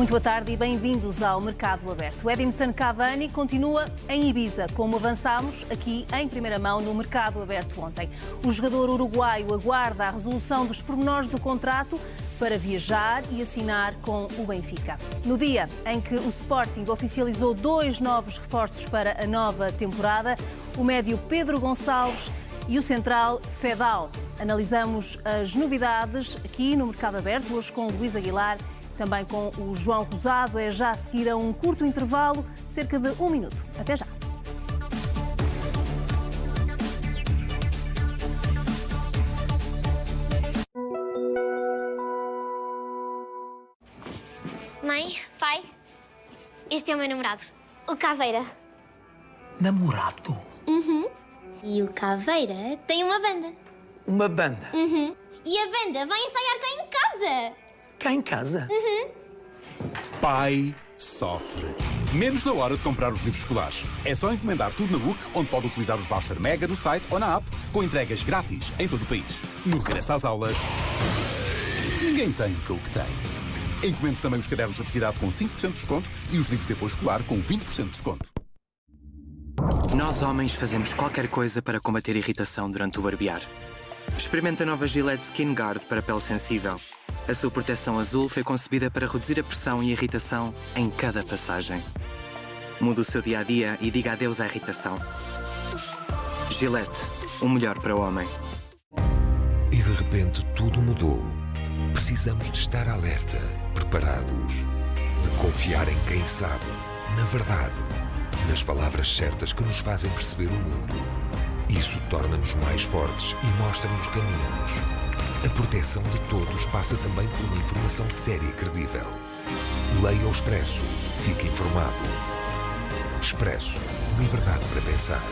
Muito boa tarde e bem-vindos ao Mercado Aberto. Edinson Cavani continua em Ibiza, como avançámos aqui em primeira mão no Mercado Aberto ontem. O jogador uruguaio aguarda a resolução dos pormenores do contrato para viajar e assinar com o Benfica. No dia em que o Sporting oficializou 2 novos reforços para a nova temporada, o médio Pedro Gonçalves e o central Fedal. Analisamos as novidades aqui no Mercado Aberto, hoje com o Luís Aguilar, também com o João Rosado. É já a seguir a um curto intervalo, cerca de 1 minuto. Até já. Mãe, pai, este é o meu namorado, o Caveira. Namorado? Uhum. E o Caveira tem uma banda. Uma banda? Uhum. E a banda vai ensaiar cá em casa. Cá em casa? Uhum. Pai sofre. Menos na hora de comprar os livros escolares. É só encomendar tudo na UC, onde pode utilizar os vouchers Mega no site ou na app, com entregas grátis em todo o país. No regresso às aulas, ninguém tem o que tem. Encomende também os cadernos de atividade com 5% de desconto e os livros de apoio escolar com 20% de desconto. Nós homens fazemos qualquer coisa para combater irritação durante o barbear. Experimente a nova Gillette Skin Guard para pele sensível. A sua proteção azul foi concebida para reduzir a pressão e irritação em cada passagem. Mude o seu dia-a-dia e diga adeus à irritação. Gillette, o melhor para o homem. E de repente tudo mudou. Precisamos de estar alerta, preparados, de confiar em quem sabe, na verdade, nas palavras certas que nos fazem perceber o mundo. Isso torna-nos mais fortes e mostra-nos caminhos. A proteção de todos passa também por uma informação séria e credível. Leia o Expresso. Fique informado. Expresso. Liberdade para pensar.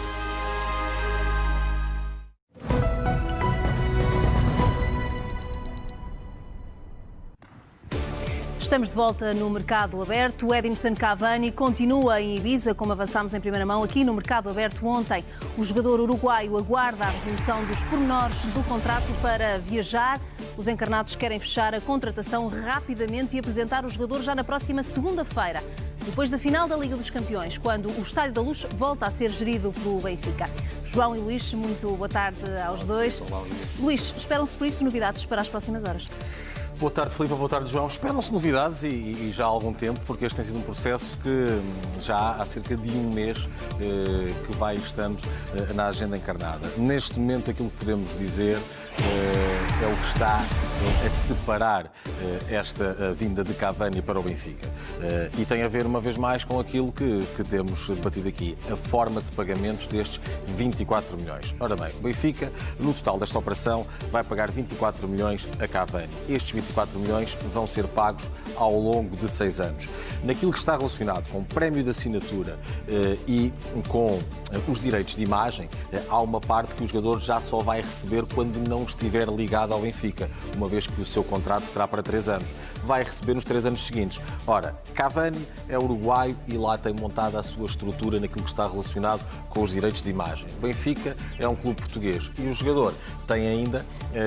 Estamos de volta no Mercado Aberto. O Edinson Cavani continua em Ibiza, como avançámos em primeira mão aqui no Mercado Aberto ontem. O jogador uruguaio aguarda a resolução dos pormenores do contrato para viajar. Os encarnados querem fechar a contratação rapidamente e apresentar o jogador já na próxima segunda-feira, depois da final da Liga dos Campeões, quando o Estádio da Luz volta a ser gerido pelo Benfica. João e Luís, muito boa tarde aos dois. Olá, Luís, esperam-se por isso novidades para as próximas horas? Boa tarde, Filipe. Boa tarde, João. Esperam-se novidades e já há algum tempo, porque este tem sido um processo que já há cerca de 1 mês que vai estando na agenda encarnada. Neste momento, aquilo que podemos dizer é o que está a separar esta vinda de Cavani para o Benfica. E tem a ver, uma vez mais, com aquilo que temos debatido aqui, a forma de pagamento destes 24 milhões. Ora bem, o Benfica, no total desta operação, vai pagar 24 milhões a Cavani. Estes 24 milhões vão ser pagos ao longo de 6 anos. Naquilo que está relacionado com o prémio de assinatura e com os direitos de imagem, há uma parte que o jogador já só vai receber quando não estiver ligado ao Benfica, uma vez que o seu contrato será para 3 anos. Vai receber nos 3 anos seguintes. Ora, Cavani é uruguaio e lá tem montada a sua estrutura naquilo que está relacionado com os direitos de imagem. O Benfica é um clube português e o jogador tem ainda,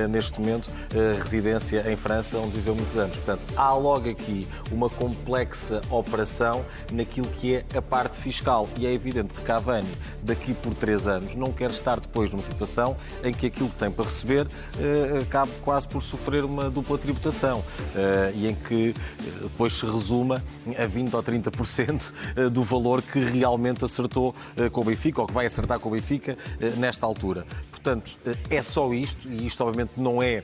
neste momento, residência em França, onde viveu muitos anos. Portanto, há logo aqui uma complexa operação naquilo que é a parte fiscal. E é evidente que Cavani, daqui por 3 anos, não quer estar depois numa situação em que aquilo que tem para receber acabe quase por sofrer uma dupla tributação e em que depois se resuma a 20% ou 30% do valor que realmente acertou com o Benfica, ou que vai acertar com o Benfica nesta altura. Portanto, é só isto, e isto obviamente não é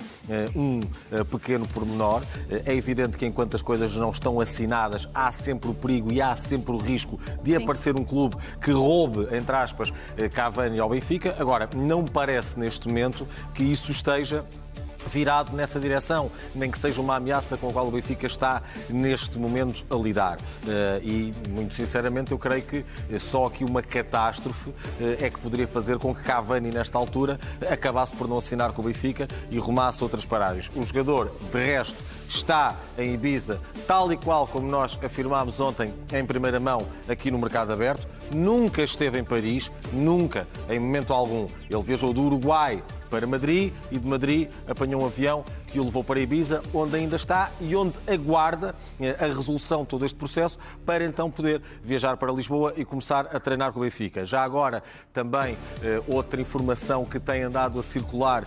um pequeno pormenor. É evidente que enquanto as coisas não estão assinadas, há sempre o perigo e há sempre o risco de aparecer um clube que roube, entre aspas, Cavani ao Benfica. Agora, não me parece neste momento que isso esteja virado nessa direção, nem que seja uma ameaça com a qual o Benfica está neste momento a lidar. E, muito sinceramente, eu creio que só aqui uma catástrofe é que poderia fazer com que Cavani, nesta altura, acabasse por não assinar com o Benfica e rumasse outras paragens. O jogador, de resto, está em Ibiza, tal e qual como nós afirmámos ontem em primeira mão aqui no Mercado Aberto. Nunca esteve em Paris, nunca, em momento algum. Ele viajou do Uruguai para Madrid e de Madrid apanhou um avião que o levou para Ibiza, onde ainda está e onde aguarda a resolução de todo este processo para então poder viajar para Lisboa e começar a treinar com o Benfica. Já agora, também outra informação que tem andado a circular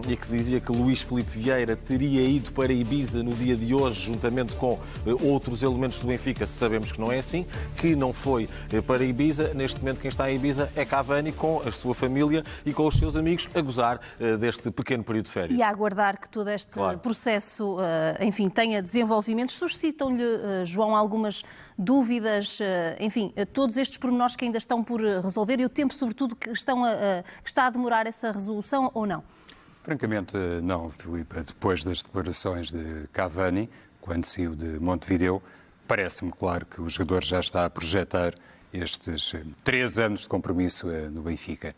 e que dizia que Luís Filipe Vieira teria ido para Ibiza no dia de hoje, juntamente com outros elementos do Benfica. Sabemos que não é assim, que não foi para Ibiza. Neste momento quem está em Ibiza é Cavani com a sua família e com os seus amigos a gozar deste pequeno período de férias. E a aguardar que todo este processo, enfim, tenha desenvolvimentos. Suscitam-lhe, João, algumas dúvidas, enfim, todos estes pormenores que ainda estão por resolver e o tempo, sobretudo, que está a demorar essa resolução ou não? Francamente, não, Filipe. Depois das declarações de Cavani, quando saiu de Montevideo, parece-me claro que o jogador já está a projetar estes 3 anos de compromisso no Benfica.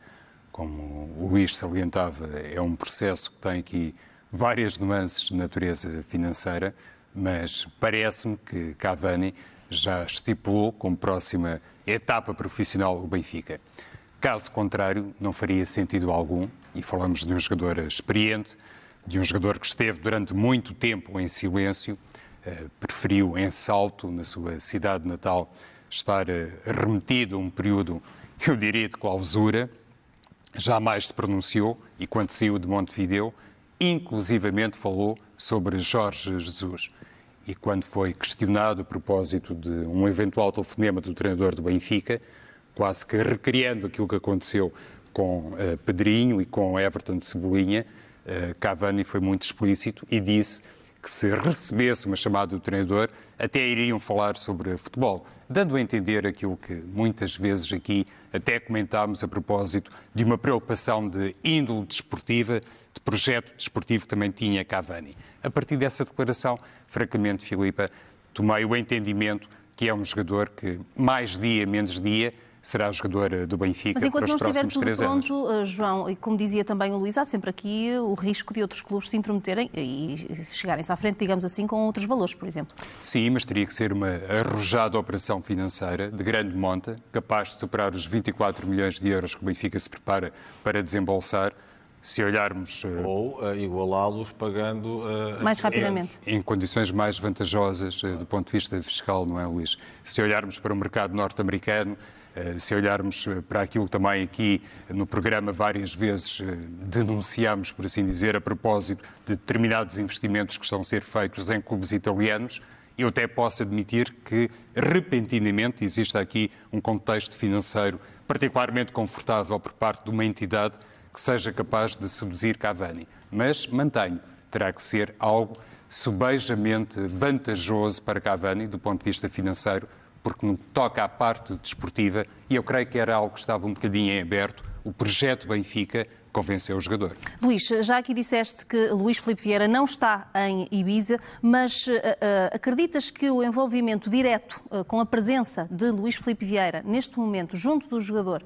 Como o Luís salientava, é um processo que tem aqui várias nuances de natureza financeira, mas parece-me que Cavani já estipulou como próxima etapa profissional o Benfica. Caso contrário, não faria sentido algum, e falamos de um jogador experiente, de um jogador que esteve durante muito tempo em silêncio, preferiu em Salto, na sua cidade natal, estar remetido a um período, eu diria, de clausura. Jamais se pronunciou e quando saiu de Montevideo, inclusivamente falou sobre Jorge Jesus. E quando foi questionado a propósito de um eventual telefonema do treinador do Benfica, quase que recriando aquilo que aconteceu com Pedrinho e com Everton de Cebolinha, Cavani foi muito explícito e disse que se recebesse uma chamada do treinador, até iriam falar sobre futebol, dando a entender aquilo que muitas vezes aqui até comentámos a propósito de uma preocupação de índole desportiva, de projeto desportivo que também tinha Cavani. A partir dessa declaração, francamente, Filipe, tomei o entendimento que é um jogador que, mais dia, menos dia, será jogador do Benfica para os próximos 3 anos. Mas enquanto não estiver tudo pronto, João, e como dizia também o Luís, há sempre aqui o risco de outros clubes se intrometerem e chegarem-se à frente, digamos assim, com outros valores, por exemplo. Sim, mas teria que ser uma arrojada operação financeira de grande monta, capaz de superar os 24 milhões de euros que o Benfica se prepara para desembolsar. Se olharmos... Ou igualá-los pagando... mais rapidamente. Em condições mais vantajosas do ponto de vista fiscal, não é, Luís? Se olharmos para o mercado norte-americano, se olharmos para aquilo que também aqui no programa várias vezes denunciamos, por assim dizer, a propósito de determinados investimentos que estão a ser feitos em clubes italianos, eu até posso admitir que repentinamente existe aqui um contexto financeiro particularmente confortável por parte de uma entidade que seja capaz de seduzir Cavani. Mas mantenho, terá que ser algo subejamente vantajoso para Cavani do ponto de vista financeiro, porque no que toca à parte desportiva, e eu creio que era algo que estava um bocadinho em aberto, o projeto Benfica convenceu o jogador. Luís, já aqui disseste que Luís Filipe Vieira não está em Ibiza, mas acreditas que o envolvimento direto com a presença de Luís Filipe Vieira, neste momento, junto do jogador,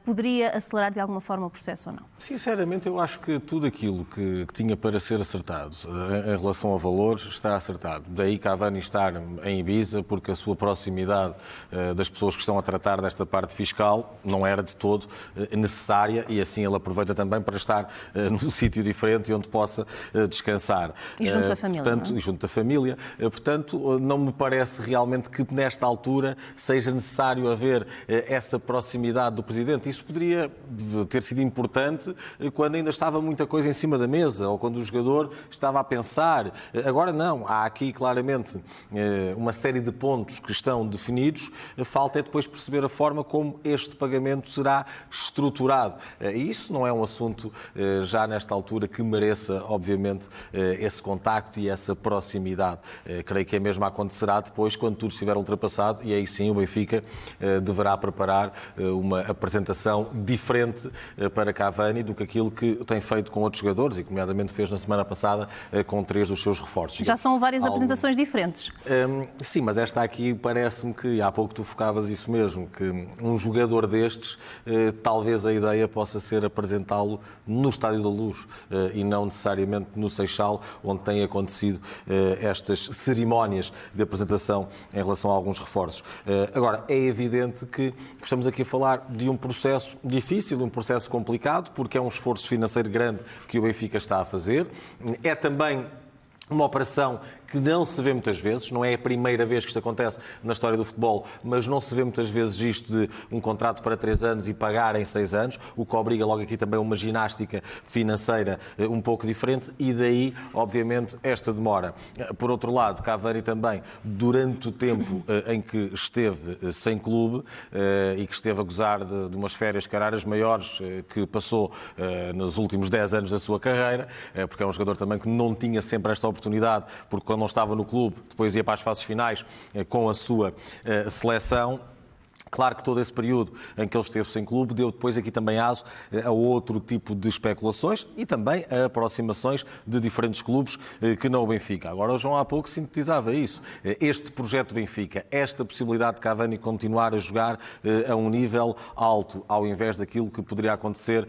poderia acelerar de alguma forma o processo ou não? Sinceramente, eu acho que tudo aquilo que tinha para ser acertado em relação a valores está acertado. Daí Cavani estar em Ibiza, porque a sua proximidade das pessoas que estão a tratar desta parte fiscal não era de todo necessária e assim ele aproveita também para estar num sítio diferente e onde possa descansar. E junto da família. Portanto, e junto da família. Portanto, não me parece realmente que nesta altura seja necessário haver essa proximidade do Presidente. Isso poderia ter sido importante quando ainda estava muita coisa em cima da mesa ou quando o jogador estava a pensar. Agora não, há aqui claramente uma série de pontos que estão definidos, falta é depois perceber a forma como este pagamento será estruturado. E isso não é um assunto já nesta altura que mereça, obviamente, esse contacto e essa proximidade. Creio que a mesma acontecerá depois quando tudo estiver ultrapassado e aí sim o Benfica deverá preparar uma apresentação diferente para Cavani do que aquilo que tem feito com outros jogadores e, nomeadamente, fez na semana passada com 3 dos seus reforços. Já são várias apresentações diferentes. Sim, mas esta aqui parece-me que, há pouco tu focavas isso mesmo, que um jogador destes, talvez a ideia possa ser apresentá-lo no Estádio da Luz e não necessariamente no Seixal, onde têm acontecido estas cerimónias de apresentação em relação a alguns reforços. Agora, é evidente que estamos aqui a falar de um processo difícil, um processo complicado, porque é um esforço financeiro grande que o Benfica está a fazer. É também uma operação que não se vê muitas vezes, não é a primeira vez que isto acontece na história do futebol, mas não se vê muitas vezes isto de um contrato para 3 anos e pagar em 6 anos, o que obriga logo aqui também uma ginástica financeira um pouco diferente e daí, obviamente, esta demora. Por outro lado, Cavani também, durante o tempo em que esteve sem clube e que esteve a gozar de umas férias cararas maiores que passou nos últimos 10 anos da sua carreira, porque é um jogador também que não tinha sempre esta oportunidade, porque quando não estava no clube, depois ia para as fases finais com a sua seleção. Claro que todo esse período em que ele esteve sem clube deu depois aqui também aso a outro tipo de especulações e também a aproximações de diferentes clubes que não o Benfica. Agora o João há pouco sintetizava isso. Este projeto Benfica, esta possibilidade de Cavani continuar a jogar a um nível alto, ao invés daquilo que poderia acontecer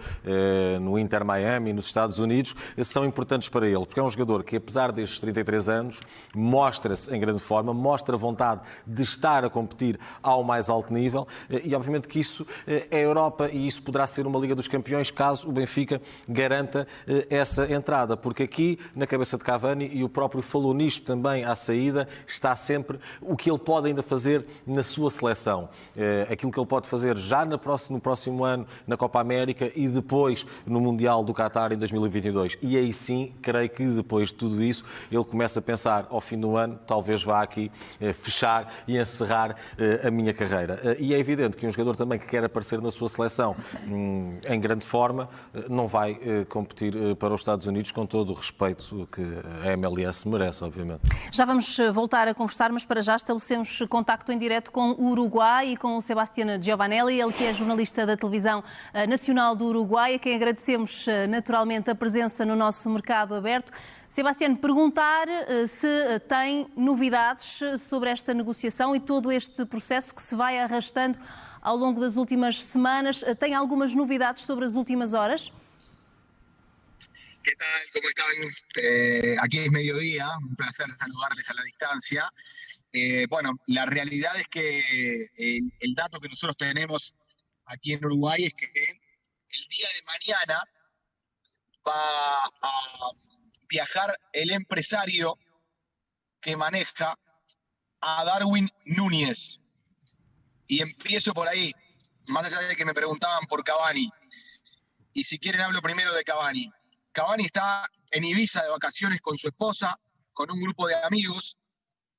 no Inter Miami, nos Estados Unidos, são importantes para ele, porque é um jogador que, apesar destes 33 anos, mostra-se em grande forma, mostra vontade de estar a competir ao mais alto nível. E obviamente que isso é a Europa e isso poderá ser uma Liga dos Campeões caso o Benfica garanta essa entrada, porque aqui na cabeça de Cavani, e o próprio falou nisto também à saída, está sempre o que ele pode ainda fazer na sua seleção, aquilo que ele pode fazer já no próximo ano na Copa América e depois no Mundial do Qatar em 2022. E aí sim, creio que depois de tudo isso, ele começa a pensar ao fim do ano, talvez vá aqui fechar e encerrar a minha carreira. E é evidente que um jogador também que quer aparecer na sua seleção em grande forma não vai competir para os Estados Unidos com todo o respeito que a MLS merece, obviamente. Já vamos voltar a conversar, mas para já estabelecemos contacto em direto com o Uruguai e com o Sebastián Giovanelli, ele que é jornalista da televisão nacional do Uruguai, a quem agradecemos naturalmente a presença no nosso mercado aberto. Sebastián, perguntar se tem novidades sobre esta negociação e todo este processo que se vai arrastando ao longo das últimas semanas. Tem algumas novidades sobre as últimas horas? ¿Qué tal? ¿Cómo están? Aquí es mediodía, un placer saludarles a la distancia. Bueno, la realidad es que el dato que nosotros tenemos aquí en Uruguay es que el día de mañana va a viajar el empresario que maneja a Darwin Núñez. Y empiezo por ahí, más allá de que me preguntaban por Cavani. Y si quieren hablo primero de Cavani. Cavani está en Ibiza de vacaciones con su esposa, con un grupo de amigos,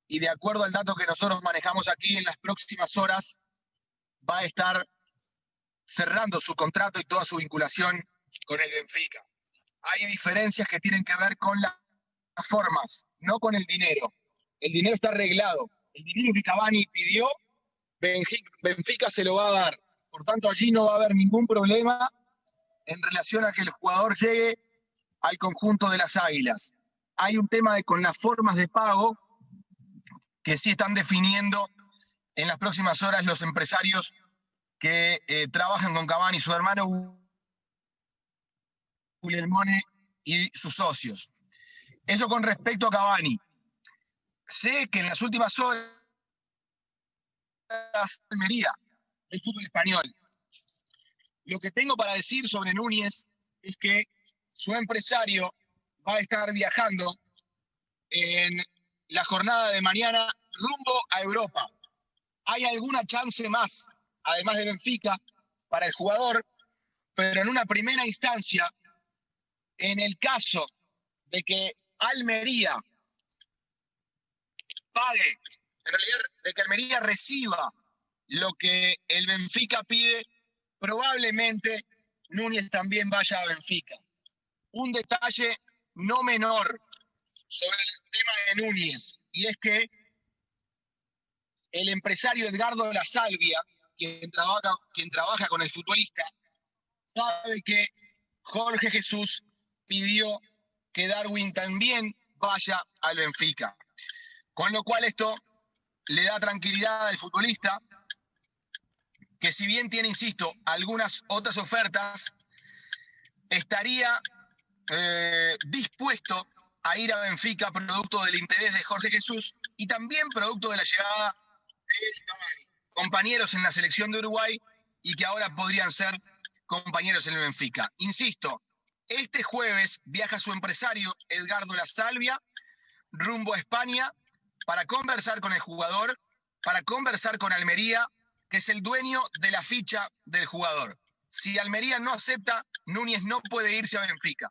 y de acuerdo al dato que nosotros manejamos aquí, en las próximas horas va a estar cerrando su contrato y toda su vinculación con el Benfica. Hay diferencias que tienen que ver con las formas, no con el dinero. El dinero está arreglado. El dinero que Cavani pidió, Benfica se lo va a dar. Por tanto, allí no va a haber ningún problema en relación a que el jugador llegue al conjunto de las Águilas. Hay un tema con las formas de pago que sí están definiendo en las próximas horas los empresarios que trabajan con Cavani, su hermano Guglielmone y sus socios. Eso con respecto a Cavani. Sé que en las últimas horas Almería del fútbol español. Lo que tengo para decir sobre Núñez es que su empresario va a estar viajando en la jornada de mañana rumbo a Europa. ¿Hay alguna chance más, además de Benfica, para el jugador? Pero en una primera instancia, en el caso de que Almería pague, en realidad de que Almería reciba lo que el Benfica pide, probablemente Núñez también vaya a Benfica. Un detalle no menor sobre el tema de Núñez, y es que el empresario Edgardo La Salvia, quien trabaja con el futbolista, sabe que Jorge Jesús pidió que Darwin también vaya al Benfica. Con lo cual esto le da tranquilidad al futbolista, que si bien tiene, insisto, algunas otras ofertas, estaría dispuesto a ir a Benfica producto del interés de Jorge Jesús y también producto de la llegada de Cavani. Compañeros en la selección de Uruguay y que ahora podrían ser compañeros en el Benfica. Insisto, este jueves viaja su empresario Edgardo La Salvia rumbo a España para conversar con el jugador, para conversar con Almería, que es el dueño de la ficha del jugador. Si Almería no acepta, Núñez no puede irse a Benfica.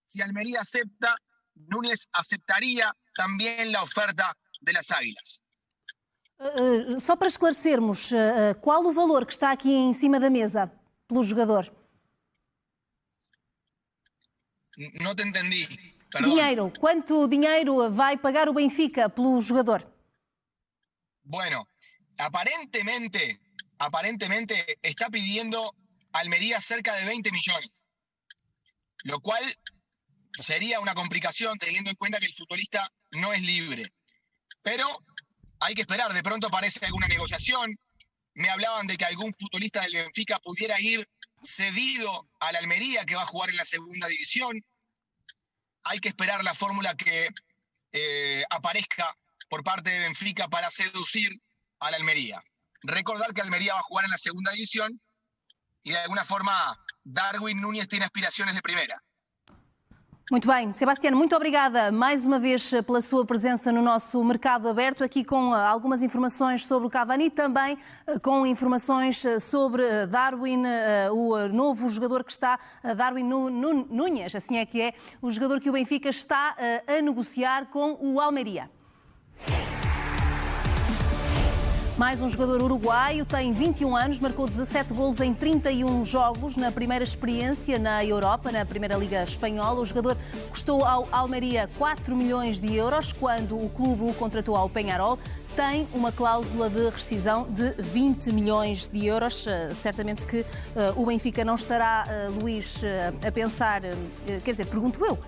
Si Almería acepta, Núñez aceptaria também a oferta das Águilas. Só para esclarecermos, qual o valor que está aqui em cima da mesa pelo jogador? Não te entendi. Perdão. Dinheiro. Quanto dinheiro vai pagar o Benfica pelo jogador? Bueno, aparentemente está pidiendo Almería cerca de 20 millones, lo cual sería una complicación teniendo en cuenta que el futbolista no es libre. Pero hay que esperar, de pronto aparece alguna negociación. Me hablaban de que algún futbolista del Benfica pudiera ir cedido a la Almería, que va a jugar en la segunda división. Hay que esperar la fórmula que aparezca por parte de Benfica para seducir a la Almería. Recordar que Almería va a jugar en la segunda división y de alguna forma Darwin Núñez tiene aspiraciones de primera. Muito bem. Sebastiano, muito obrigada mais uma vez pela sua presença no nosso Mercado Aberto, aqui com algumas informações sobre o Cavani e também com informações sobre Darwin, o novo jogador que está, Darwin Núñez, assim é que é, o jogador que o Benfica está a negociar com o Almería. Mais um jogador uruguaio, tem 21 anos, marcou 17 golos em 31 jogos na primeira experiência na Europa, na Primeira Liga Espanhola. O jogador custou ao Almería 4 milhões de euros quando o clube o contratou ao Peñarol. Tem uma cláusula de rescisão de 20 milhões de euros. Certamente que o Benfica não estará, Luís, a pensar, quer dizer, pergunto eu,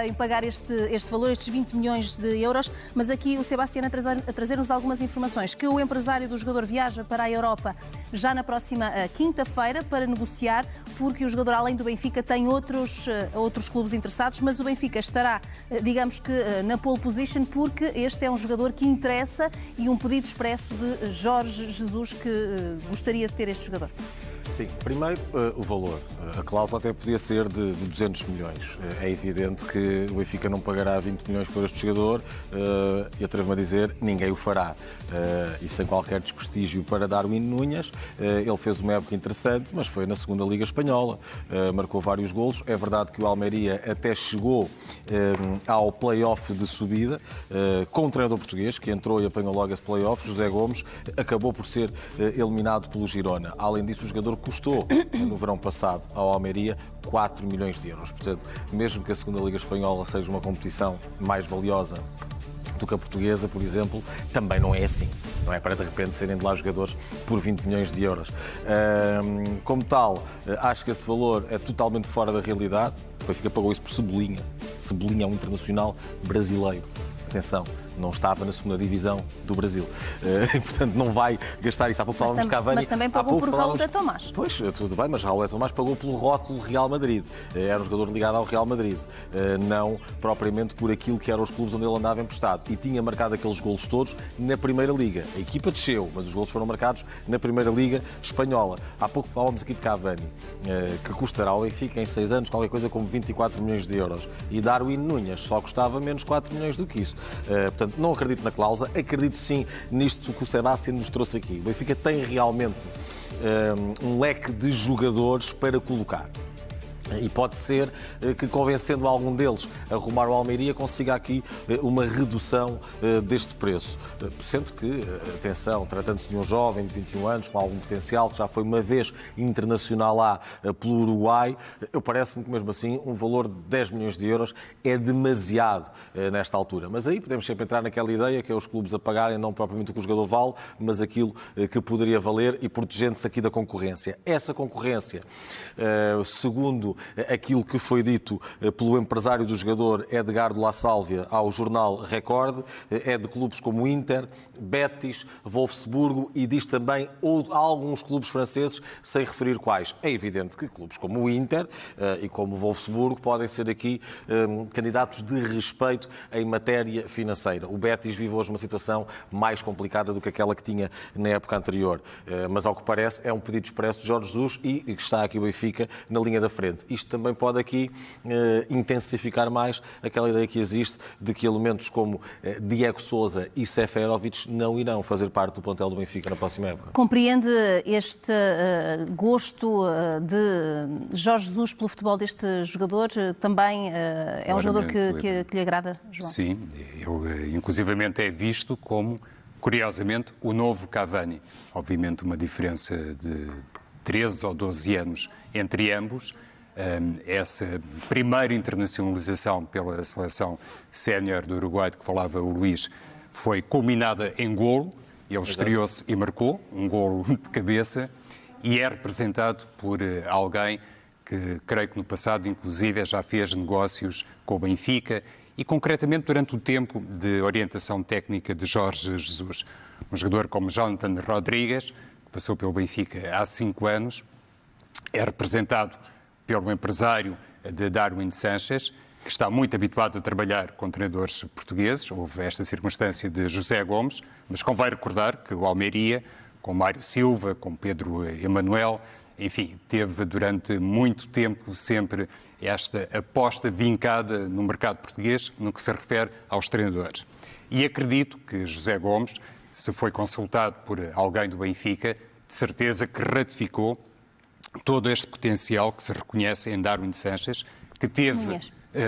em pagar este valor, estes 20 milhões de euros, mas aqui o Sebastiano a trazer-nos algumas informações, que o empresário do jogador viaja para a Europa já na próxima quinta-feira para negociar, porque o jogador, além do Benfica, tem outros clubes interessados, mas o Benfica estará, digamos que, na pole position, porque este é um jogador que interessa e um pedido expresso de Jorge Jesus, que gostaria de ter este jogador. Sim, primeiro o valor. A cláusula até podia ser de 200 milhões. É evidente que o Benfica não pagará 20 milhões por este jogador e atrevo-me a dizer, ninguém o fará. E sem qualquer desprestígio para Darwin Núñez, ele fez uma época interessante, mas foi na segunda Liga Espanhola, marcou vários golos. É verdade que o Almería até chegou ao play-off de subida com um treinador português, que entrou e apanhou logo esse play-off, José Gomes, acabou por ser eliminado pelo Girona. Além disso, o jogador custou, no verão passado, ao Almería 4 milhões de euros. Portanto, mesmo que a segunda Liga Espanhola seja uma competição mais valiosa do que a portuguesa, por exemplo, também não é assim. Não é para, de repente, serem de lá jogadores por 20 milhões de euros. Como tal, acho que esse valor é totalmente fora da realidade. O Benfica pagou isso por Cebolinha. Cebolinha é um internacional brasileiro. Atenção, não estava na segunda divisão do Brasil. Portanto, não vai gastar isso. Há pouco falávamos de Cavani. Mas também pagou por Raul de Tomás. Pois, tudo bem, mas Raul de Tomás pagou pelo rótulo Real Madrid. Era um jogador ligado ao Real Madrid. Não propriamente por aquilo que eram os clubes onde ele andava emprestado. E tinha marcado aqueles golos todos na Primeira Liga. A equipa desceu, mas os golos foram marcados na Primeira Liga Espanhola. Há pouco falávamos aqui de Cavani, que custará ao Benfica em 6 anos qualquer coisa como 24 milhões de euros. E Darwin Núñez só custava menos 4 milhões do que isso. Portanto, não acredito na cláusula, acredito sim nisto que o Sebastião nos trouxe aqui. O Benfica tem realmente um leque de jogadores para colocar. E pode ser que, convencendo algum deles a arrumar o Almería, consiga aqui uma redução deste preço. Sendo que, atenção, tratando-se de um jovem de 21 anos, com algum potencial, que já foi uma vez internacional lá pelo Uruguai, parece-me que, mesmo assim, um valor de 10 milhões de euros é demasiado nesta altura. Mas aí podemos sempre entrar naquela ideia que é os clubes a pagarem não propriamente o que o jogador vale, mas aquilo que poderia valer, e protegendo-se aqui da concorrência. Essa concorrência, segundo aquilo que foi dito pelo empresário do jogador Edgardo La Sálvia ao jornal Record, é de clubes como Inter, Betis, Wolfsburgo e diz também alguns clubes franceses, sem referir quais. É evidente que clubes como o Inter e como o Wolfsburgo podem ser aqui candidatos de respeito em matéria financeira. O Betis vive hoje uma situação mais complicada do que aquela que tinha na época anterior. Mas, ao que parece, é um pedido expresso de Jorge Jesus e está aqui o Benfica na linha da frente. Isto também pode aqui intensificar mais aquela ideia que existe de que elementos como Diego Sousa e Seferovic não irão fazer parte do plantel do Benfica na próxima época. Compreende este gosto de Jorge Jesus pelo futebol deste jogador? Também é um jogador que lhe agrada, João? Sim, ele inclusivamente é visto como, curiosamente, o novo Cavani. Obviamente uma diferença de 13 ou 12 anos entre ambos. Essa primeira internacionalização pela seleção sénior do Uruguai, de que falava o Luís, foi culminada em golo. Ele estreou-se e marcou um golo de cabeça e é representado por alguém que, creio que no passado, inclusive, já fez negócios com o Benfica e, concretamente, durante o tempo de orientação técnica de Jorge Jesus. Um jogador como Jonathan Rodrigues, que passou pelo Benfica há 5 anos, é representado pelo empresário de Darwin Sanchez, que está muito habituado a trabalhar com treinadores portugueses. Houve esta circunstância de José Gomes, mas convém recordar que o Almeria, com Mário Silva, com Pedro Emanuel, enfim, teve durante muito tempo sempre esta aposta vincada no mercado português no que se refere aos treinadores. E acredito que José Gomes, se foi consultado por alguém do Benfica, de certeza que ratificou todo este potencial que se reconhece em Darwin Sanchez, que teve...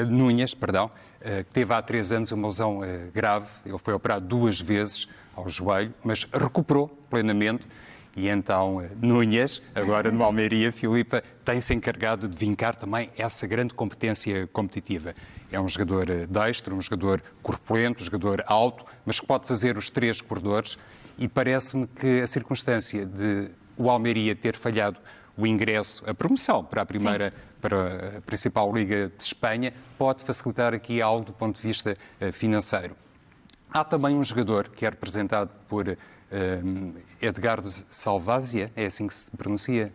Núñez, que teve há 3 anos uma lesão grave. Ele foi operado 2 vezes ao joelho, mas recuperou plenamente. E então Núñez, agora no Almeria, Filipa, tem-se encarregado de vincar também essa grande competência competitiva. É um jogador destro, um jogador corpulento, um jogador alto, mas que pode fazer os 3 corredores. E parece-me que a circunstância de o Almeria ter falhado o ingresso, a promoção para a primeira, para a principal Liga de Espanha, pode facilitar aqui algo do ponto de vista financeiro. Há também um jogador que é representado por Edgardo Salvasia, é assim que se pronuncia?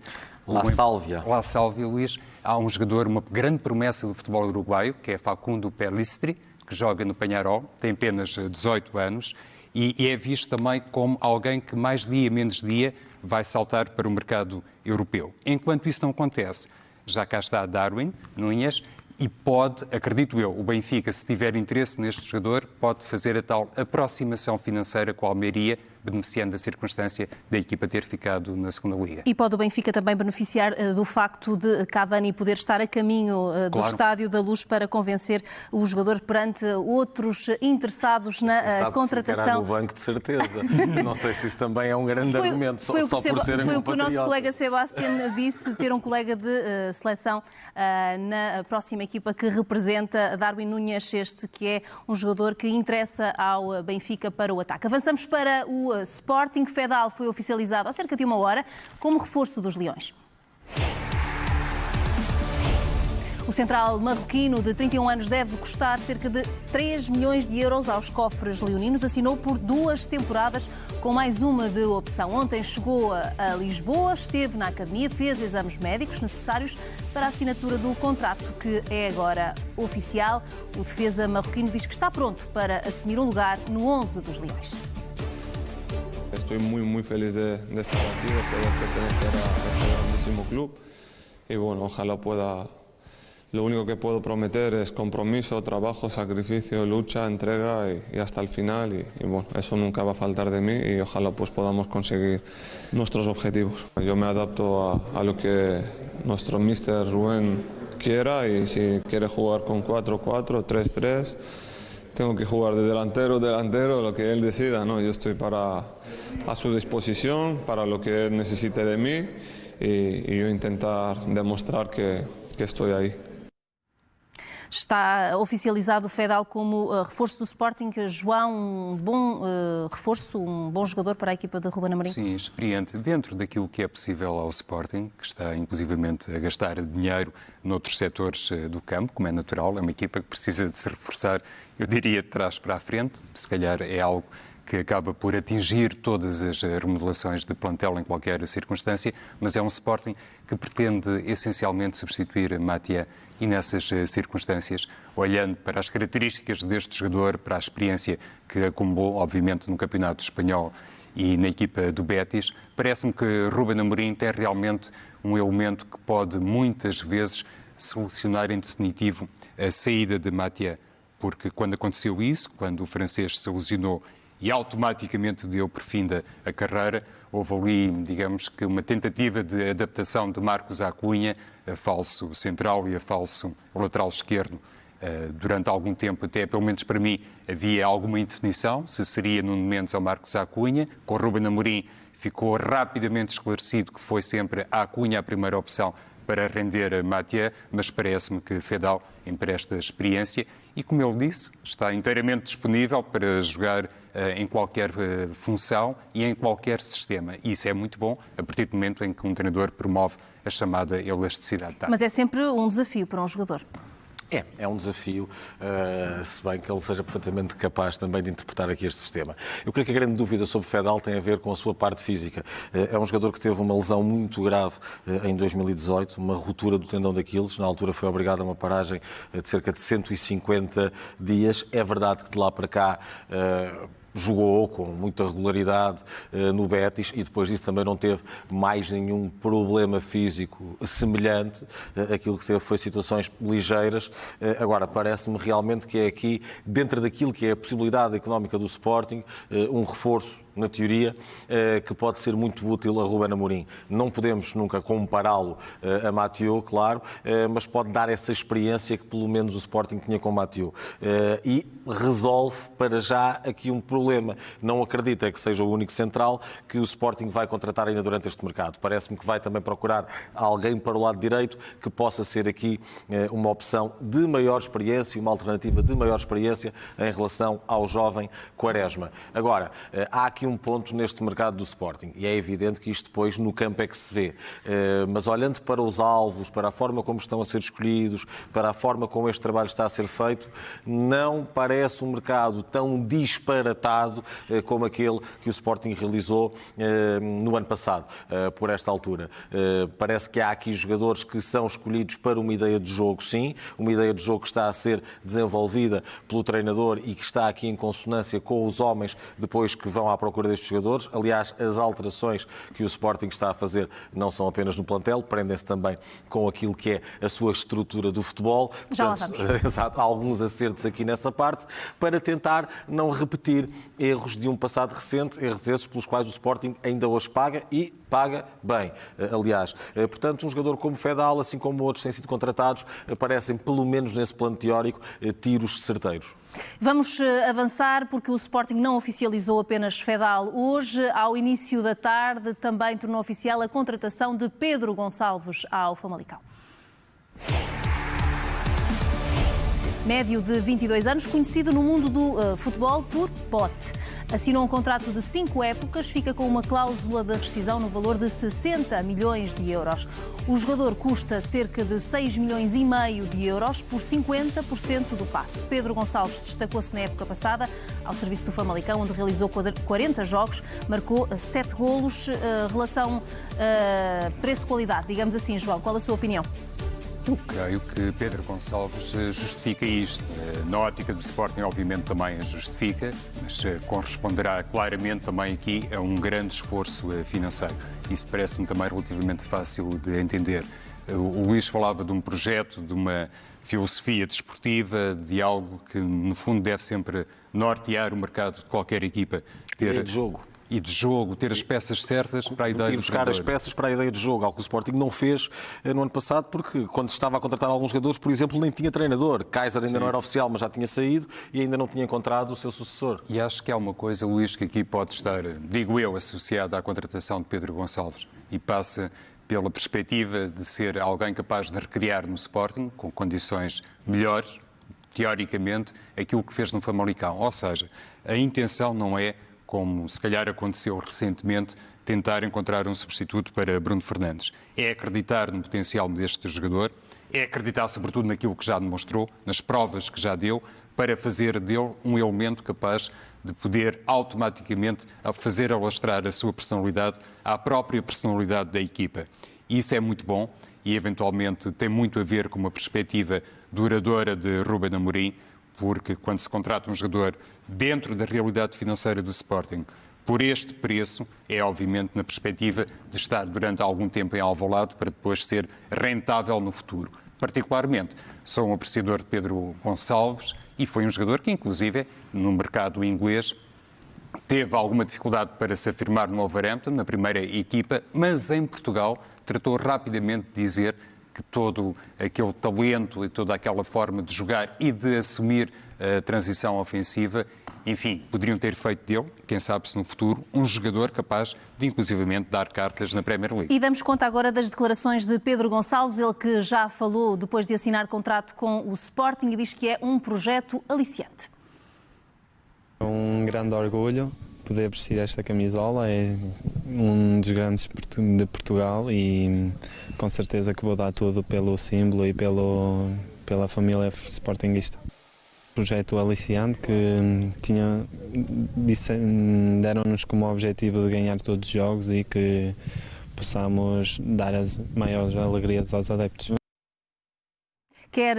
La Sálvia. La Sálvia, Luís. Há um jogador, uma grande promessa do futebol uruguaio, que é Facundo Pelistri, que joga no Peñarol, tem apenas 18 anos, e é visto também como alguém que mais dia, menos dia, vai saltar para o mercado europeu. Enquanto isso não acontece, já cá está Darwin Núñez e pode, acredito eu, o Benfica, se tiver interesse neste jogador, pode fazer a tal aproximação financeira com a Almeria, beneficiando da circunstância da equipa ter ficado na segunda Liga. E pode o Benfica também beneficiar do facto de Cavani poder estar a caminho do Estádio da Luz para convencer o jogador perante outros interessados na contratação. No banco, de certeza. Não sei se isso também é um grande argumento, só por serem compatriotas. Foi o que o nosso colega Sebastián disse, ter um colega de seleção na próxima equipa que representa Darwin Núñez, este que é um jogador que interessa ao Benfica para o ataque. Avançamos para o Sporting. Fedal foi oficializado há cerca de 1 hora como reforço dos Leões. O central marroquino de 31 anos deve custar cerca de 3 milhões de euros aos cofres leoninos. Assinou por 2 temporadas com mais uma de opção. Ontem chegou a Lisboa, esteve na academia, fez exames médicos necessários para a assinatura do contrato, que é agora oficial. O defesa marroquino diz que está pronto para assumir um lugar no 11 dos Leões. Estoy muy feliz de estar aquí, de poder pertenecer a este grandísimo club y bueno, ojalá pueda. Lo único que puedo prometer es compromiso, trabajo, sacrificio, lucha, entrega y hasta el final y bueno, eso nunca va a faltar de mí y ojalá pues podamos conseguir nuestros objetivos. Yo me adapto a lo que nuestro míster Rubén quiera y si quiere jugar con 4-4, 3-3, tengo que jugar de delantero, lo que él decida, ¿no? Yo estoy a su disposición para lo que él necesite de mí y yo intentar demostrar que estoy ahí. Está oficializado o Fedal como reforço do Sporting. João, um bom reforço, um bom jogador para a equipa de Ruben Amorim? Sim, experiente dentro daquilo que é possível ao Sporting, que está inclusivamente a gastar dinheiro noutros setores do campo, como é natural. É uma equipa que precisa de se reforçar, eu diria, de trás para a frente. Se calhar é algo que acaba por atingir todas as remodelações de plantel em qualquer circunstância, mas é um Sporting que pretende essencialmente substituir Mathieu e nessas circunstâncias, olhando para as características deste jogador, para a experiência que acumulou, obviamente, no Campeonato Espanhol e na equipa do Betis, parece-me que Ruben Amorim tem realmente um elemento que pode muitas vezes solucionar em definitivo a saída de Mathieu, porque quando aconteceu isso, quando o francês se lesionou e automaticamente deu por finda a carreira, houve ali, digamos que, uma tentativa de adaptação de Marcos Acunha, a falso central e a falso lateral esquerdo. Durante algum tempo, até pelo menos para mim, havia alguma indefinição, se seria Nuno Mendes ou Marcos Acunha. Com o Ruben Amorim ficou rapidamente esclarecido que foi sempre a Acunha a primeira opção para render a Mathieu, mas parece-me que Fedal empresta experiência e, como ele disse, está inteiramente disponível para jogar em qualquer função e em qualquer sistema. E isso é muito bom a partir do momento em que um treinador promove a chamada elasticidade tática. Mas é sempre um desafio para um jogador. É um desafio, se bem que ele seja perfeitamente capaz também de interpretar aqui este sistema. Eu creio que a grande dúvida sobre Fedal tem a ver com a sua parte física. É um jogador que teve uma lesão muito grave em 2018, uma ruptura do tendão de Aquiles. Na altura foi obrigado a uma paragem de cerca de 150 dias. É verdade que de lá para cá jogou com muita regularidade no Betis e depois disso também não teve mais nenhum problema físico semelhante. Aquilo que teve foi situações ligeiras. Agora, parece-me realmente que é aqui, dentro daquilo que é a possibilidade económica do Sporting, um reforço, na teoria, que pode ser muito útil a Ruben Amorim. Não podemos nunca compará-lo a Mathieu, claro, mas pode dar essa experiência que pelo menos o Sporting tinha com Mathieu. E resolve para já aqui um problema. Não acredita que seja o único central que o Sporting vai contratar ainda durante este mercado. Parece-me que vai também procurar alguém para o lado direito que possa ser aqui uma opção de maior experiência, uma alternativa de maior experiência em relação ao jovem Quaresma. Agora, há aqui um ponto neste mercado do Sporting e é evidente que isto depois no campo é que se vê. Mas olhando para os alvos, para a forma como estão a ser escolhidos, para a forma como este trabalho está a ser feito, não parece um mercado tão disparatado como aquele que o Sporting realizou no ano passado, por esta altura. Parece que há aqui jogadores que são escolhidos para uma ideia de jogo, sim, uma ideia de jogo que está a ser desenvolvida pelo treinador e que está aqui em consonância com os homens depois que vão à procura destes jogadores. Aliás, as alterações que o Sporting está a fazer não são apenas no plantel, prendem-se também com aquilo que é a sua estrutura do futebol. Portanto, exato, há alguns acertos aqui nessa parte para tentar não repetir erros de um passado recente, erros esses pelos quais o Sporting ainda hoje paga e paga bem, aliás. Portanto, um jogador como Fedal, assim como outros têm sido contratados, parecem, pelo menos nesse plano teórico, tiros certeiros. Vamos avançar porque o Sporting não oficializou apenas Fedal. Hoje, ao início da tarde, também tornou oficial a contratação de Pedro Gonçalves ao Famalicão. Médio de 22 anos, conhecido no mundo do futebol por Pote. Assinou um contrato de 5 épocas, fica com uma cláusula de rescisão no valor de 60 milhões de euros. O jogador custa cerca de 6 milhões e meio de euros por 50% do passe. Pedro Gonçalves destacou-se na época passada ao serviço do Famalicão, onde realizou 40 jogos, marcou 7 golos. Relação preço-qualidade, digamos assim, João, qual a sua opinião? Eu creio que Pedro Gonçalves justifica isto. Na ótica do Sporting, obviamente, também justifica, mas corresponderá claramente também aqui a um grande esforço financeiro. Isso parece-me também relativamente fácil de entender. O Luís falava de um projeto, de uma filosofia desportiva, de algo que, no fundo, deve sempre nortear o mercado de qualquer equipa. Ter de jogo. E de jogo, ter as peças certas para a ideia e buscar as peças para a ideia de jogo, algo que o Sporting não fez no ano passado, porque quando estava a contratar alguns jogadores, por exemplo, nem tinha treinador. Kaiser ainda não era oficial, mas já tinha saído e ainda não tinha encontrado o seu sucessor. E acho que há uma coisa, Luís, que aqui pode estar, digo eu, associada à contratação de Pedro Gonçalves e passa pela perspectiva de ser alguém capaz de recriar no Sporting, com condições melhores, teoricamente, aquilo que fez no Famalicão. Ou seja, a intenção não é, como se calhar aconteceu recentemente, tentar encontrar um substituto para Bruno Fernandes. É acreditar no potencial deste jogador, é acreditar sobretudo naquilo que já demonstrou, nas provas que já deu, para fazer dele um elemento capaz de poder automaticamente fazer alastrar a sua personalidade à própria personalidade da equipa. E isso é muito bom e eventualmente tem muito a ver com uma perspectiva duradoura de Ruben Amorim, porque quando se contrata um jogador dentro da realidade financeira do Sporting, por este preço, é obviamente na perspectiva de estar durante algum tempo em Alvalade para depois ser rentável no futuro. Particularmente, sou um apreciador de Pedro Gonçalves e foi um jogador que, inclusive, no mercado inglês, teve alguma dificuldade para se afirmar no Wolverhampton, na primeira equipa, mas em Portugal tratou rapidamente de dizer que todo aquele talento e toda aquela forma de jogar e de assumir a transição ofensiva, enfim, poderiam ter feito dele, quem sabe se no futuro, um jogador capaz de inclusivamente dar cartas na Premier League. E damos conta agora das declarações de Pedro Gonçalves, ele que já falou depois de assinar contrato com o Sporting e diz que é um projeto aliciante. É um grande orgulho poder vestir esta camisola, é um dos grandes de Portugal e com certeza que vou dar tudo pelo símbolo e pela família sportinguista. Projeto aliciante que deram-nos como objetivo de ganhar todos os jogos e que possamos dar as maiores alegrias aos adeptos. Quer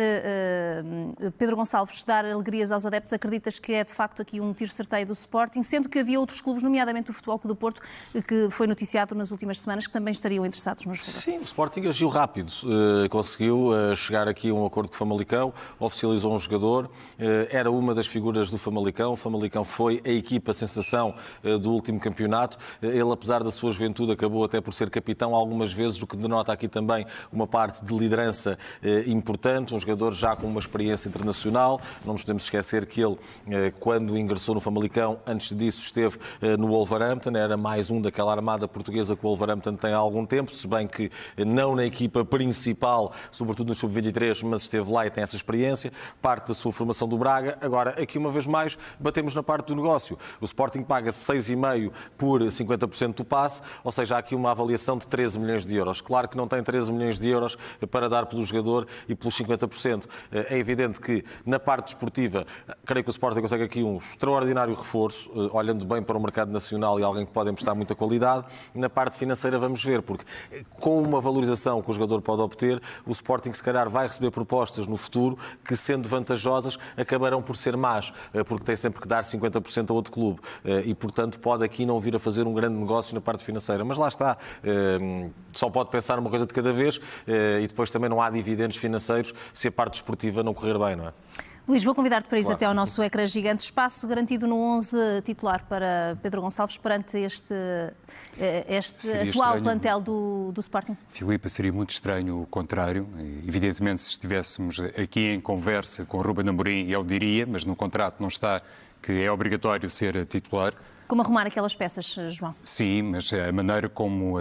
Pedro Gonçalves dar alegrias aos adeptos? Acreditas que é de facto aqui um tiro certeiro do Sporting, sendo que havia outros clubes, nomeadamente o Futebol Clube do Porto, que foi noticiado nas últimas semanas, que também estariam interessados no jogador? Sim, o Sporting agiu rápido, conseguiu chegar aqui a um acordo com o Famalicão, oficializou um jogador, era uma das figuras do Famalicão. O Famalicão foi a equipa sensação do último campeonato. Ele, apesar da sua juventude, acabou até por ser capitão algumas vezes, o que denota aqui também uma parte de liderança importante. Um jogador já com uma experiência internacional. Não nos podemos esquecer que ele, quando ingressou no Famalicão, antes disso esteve no Wolverhampton, era mais um daquela armada portuguesa que o Wolverhampton tem há algum tempo, se bem que não na equipa principal, sobretudo no Sub-23, mas esteve lá e tem essa experiência, parte da sua formação do Braga. Agora, aqui uma vez mais, batemos na parte do negócio. O Sporting paga 6,5 por 50% do passe, ou seja, há aqui uma avaliação de 13 milhões de euros. Claro que não tem 13 milhões de euros para dar pelo jogador e pelos 50%. É evidente que na parte desportiva, creio que o Sporting consegue aqui um extraordinário reforço, olhando bem para o mercado nacional e alguém que pode emprestar muita qualidade. Na parte financeira vamos ver, porque com uma valorização que o jogador pode obter, o Sporting se calhar vai receber propostas no futuro que, sendo vantajosas, acabarão por ser más, porque tem sempre que dar 50% a outro clube e, portanto, pode aqui não vir a fazer um grande negócio na parte financeira. Mas lá está, só pode pensar uma coisa de cada vez e depois também não há dividendos financeiros se a parte desportiva não correr bem, não é? Luís, vou convidar-te para ir Claro. até ao nosso ecrã gigante. Espaço garantido no 11 titular para Pedro Gonçalves perante este Seria atual estranho. plantel do Sporting? Filipe, seria muito estranho o contrário. Evidentemente, se estivéssemos aqui em conversa com o Ruben Amorim, eu diria, mas no contrato não está que é obrigatório ser titular. Como arrumar aquelas peças, João? Sim, mas a maneira como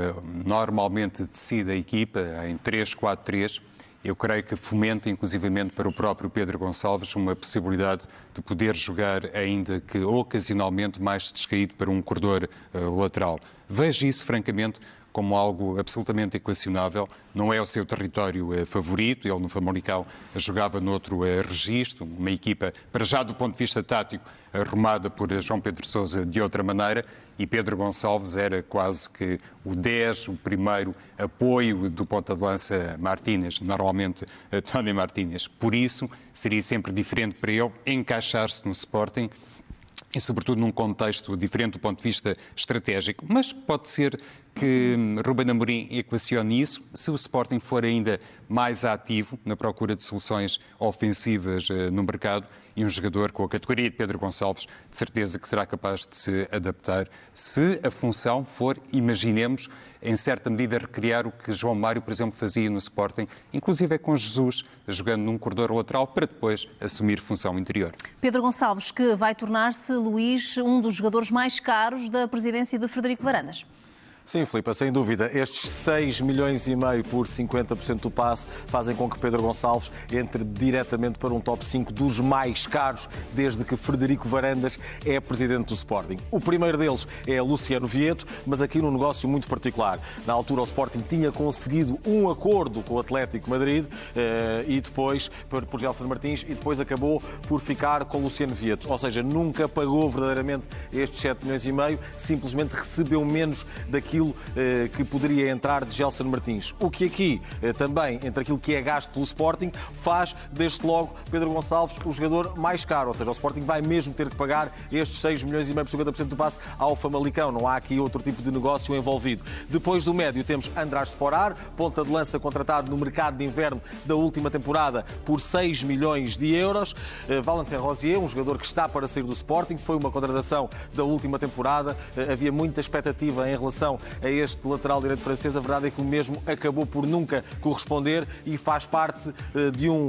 normalmente decide a equipa, em 3-4-3, eu creio que fomenta, inclusivamente para o próprio Pedro Gonçalves, uma possibilidade de poder jogar, ainda que ocasionalmente, mais descaído para um corredor lateral. Vejo isso, francamente, como algo absolutamente equacionável. Não é o seu território favorito. Ele, no Famalicão, jogava noutro registro, uma equipa, para já do ponto de vista tático, arrumada por João Pedro Sousa de outra maneira, e Pedro Gonçalves era quase que o 10, o primeiro apoio do ponta de lança Martínez, normalmente Tony Martínez. Por isso, seria sempre diferente para ele encaixar-se no Sporting, e sobretudo num contexto diferente do ponto de vista estratégico. Mas pode ser que Ruben Amorim equacione isso se o Sporting for ainda mais ativo na procura de soluções ofensivas no mercado, e um jogador com a categoria de Pedro Gonçalves de certeza que será capaz de se adaptar se a função for, imaginemos, em certa medida recriar o que João Mário, por exemplo, fazia no Sporting, inclusive é com Jesus, jogando num corredor lateral para depois assumir função interior. Pedro Gonçalves, que vai tornar-se, Luís, um dos jogadores mais caros da presidência de Frederico Varandas. Sim, Filipe, sem dúvida. Estes 6,5 milhões por 50% do passe fazem com que Pedro Gonçalves entre diretamente para um top 5 dos mais caros desde que Frederico Varandas é presidente do Sporting. O primeiro deles é Luciano Vieto, mas aqui num negócio muito particular. Na altura o Sporting tinha conseguido um acordo com o Atlético Madrid e depois, por Gelson Martins, e depois acabou por ficar com Luciano Vieto. Ou seja, nunca pagou verdadeiramente estes 7,5 milhões, simplesmente recebeu menos daquilo que poderia entrar de Gelson Martins. O que aqui também, entre aquilo que é gasto pelo Sporting, faz desde logo Pedro Gonçalves o jogador mais caro. Ou seja, o Sporting vai mesmo ter que pagar estes 6,5 milhões por 50% do passe ao Famalicão. Não há aqui outro tipo de negócio envolvido. Depois do médio temos András Sporar, ponta de lança contratado no mercado de inverno da última temporada por 6 milhões de euros. Valentin Rosier, um jogador que está para sair do Sporting, foi uma contratação da última temporada. Havia muita expectativa em relação a este lateral direito francês. A verdade é que o mesmo acabou por nunca corresponder e faz parte de um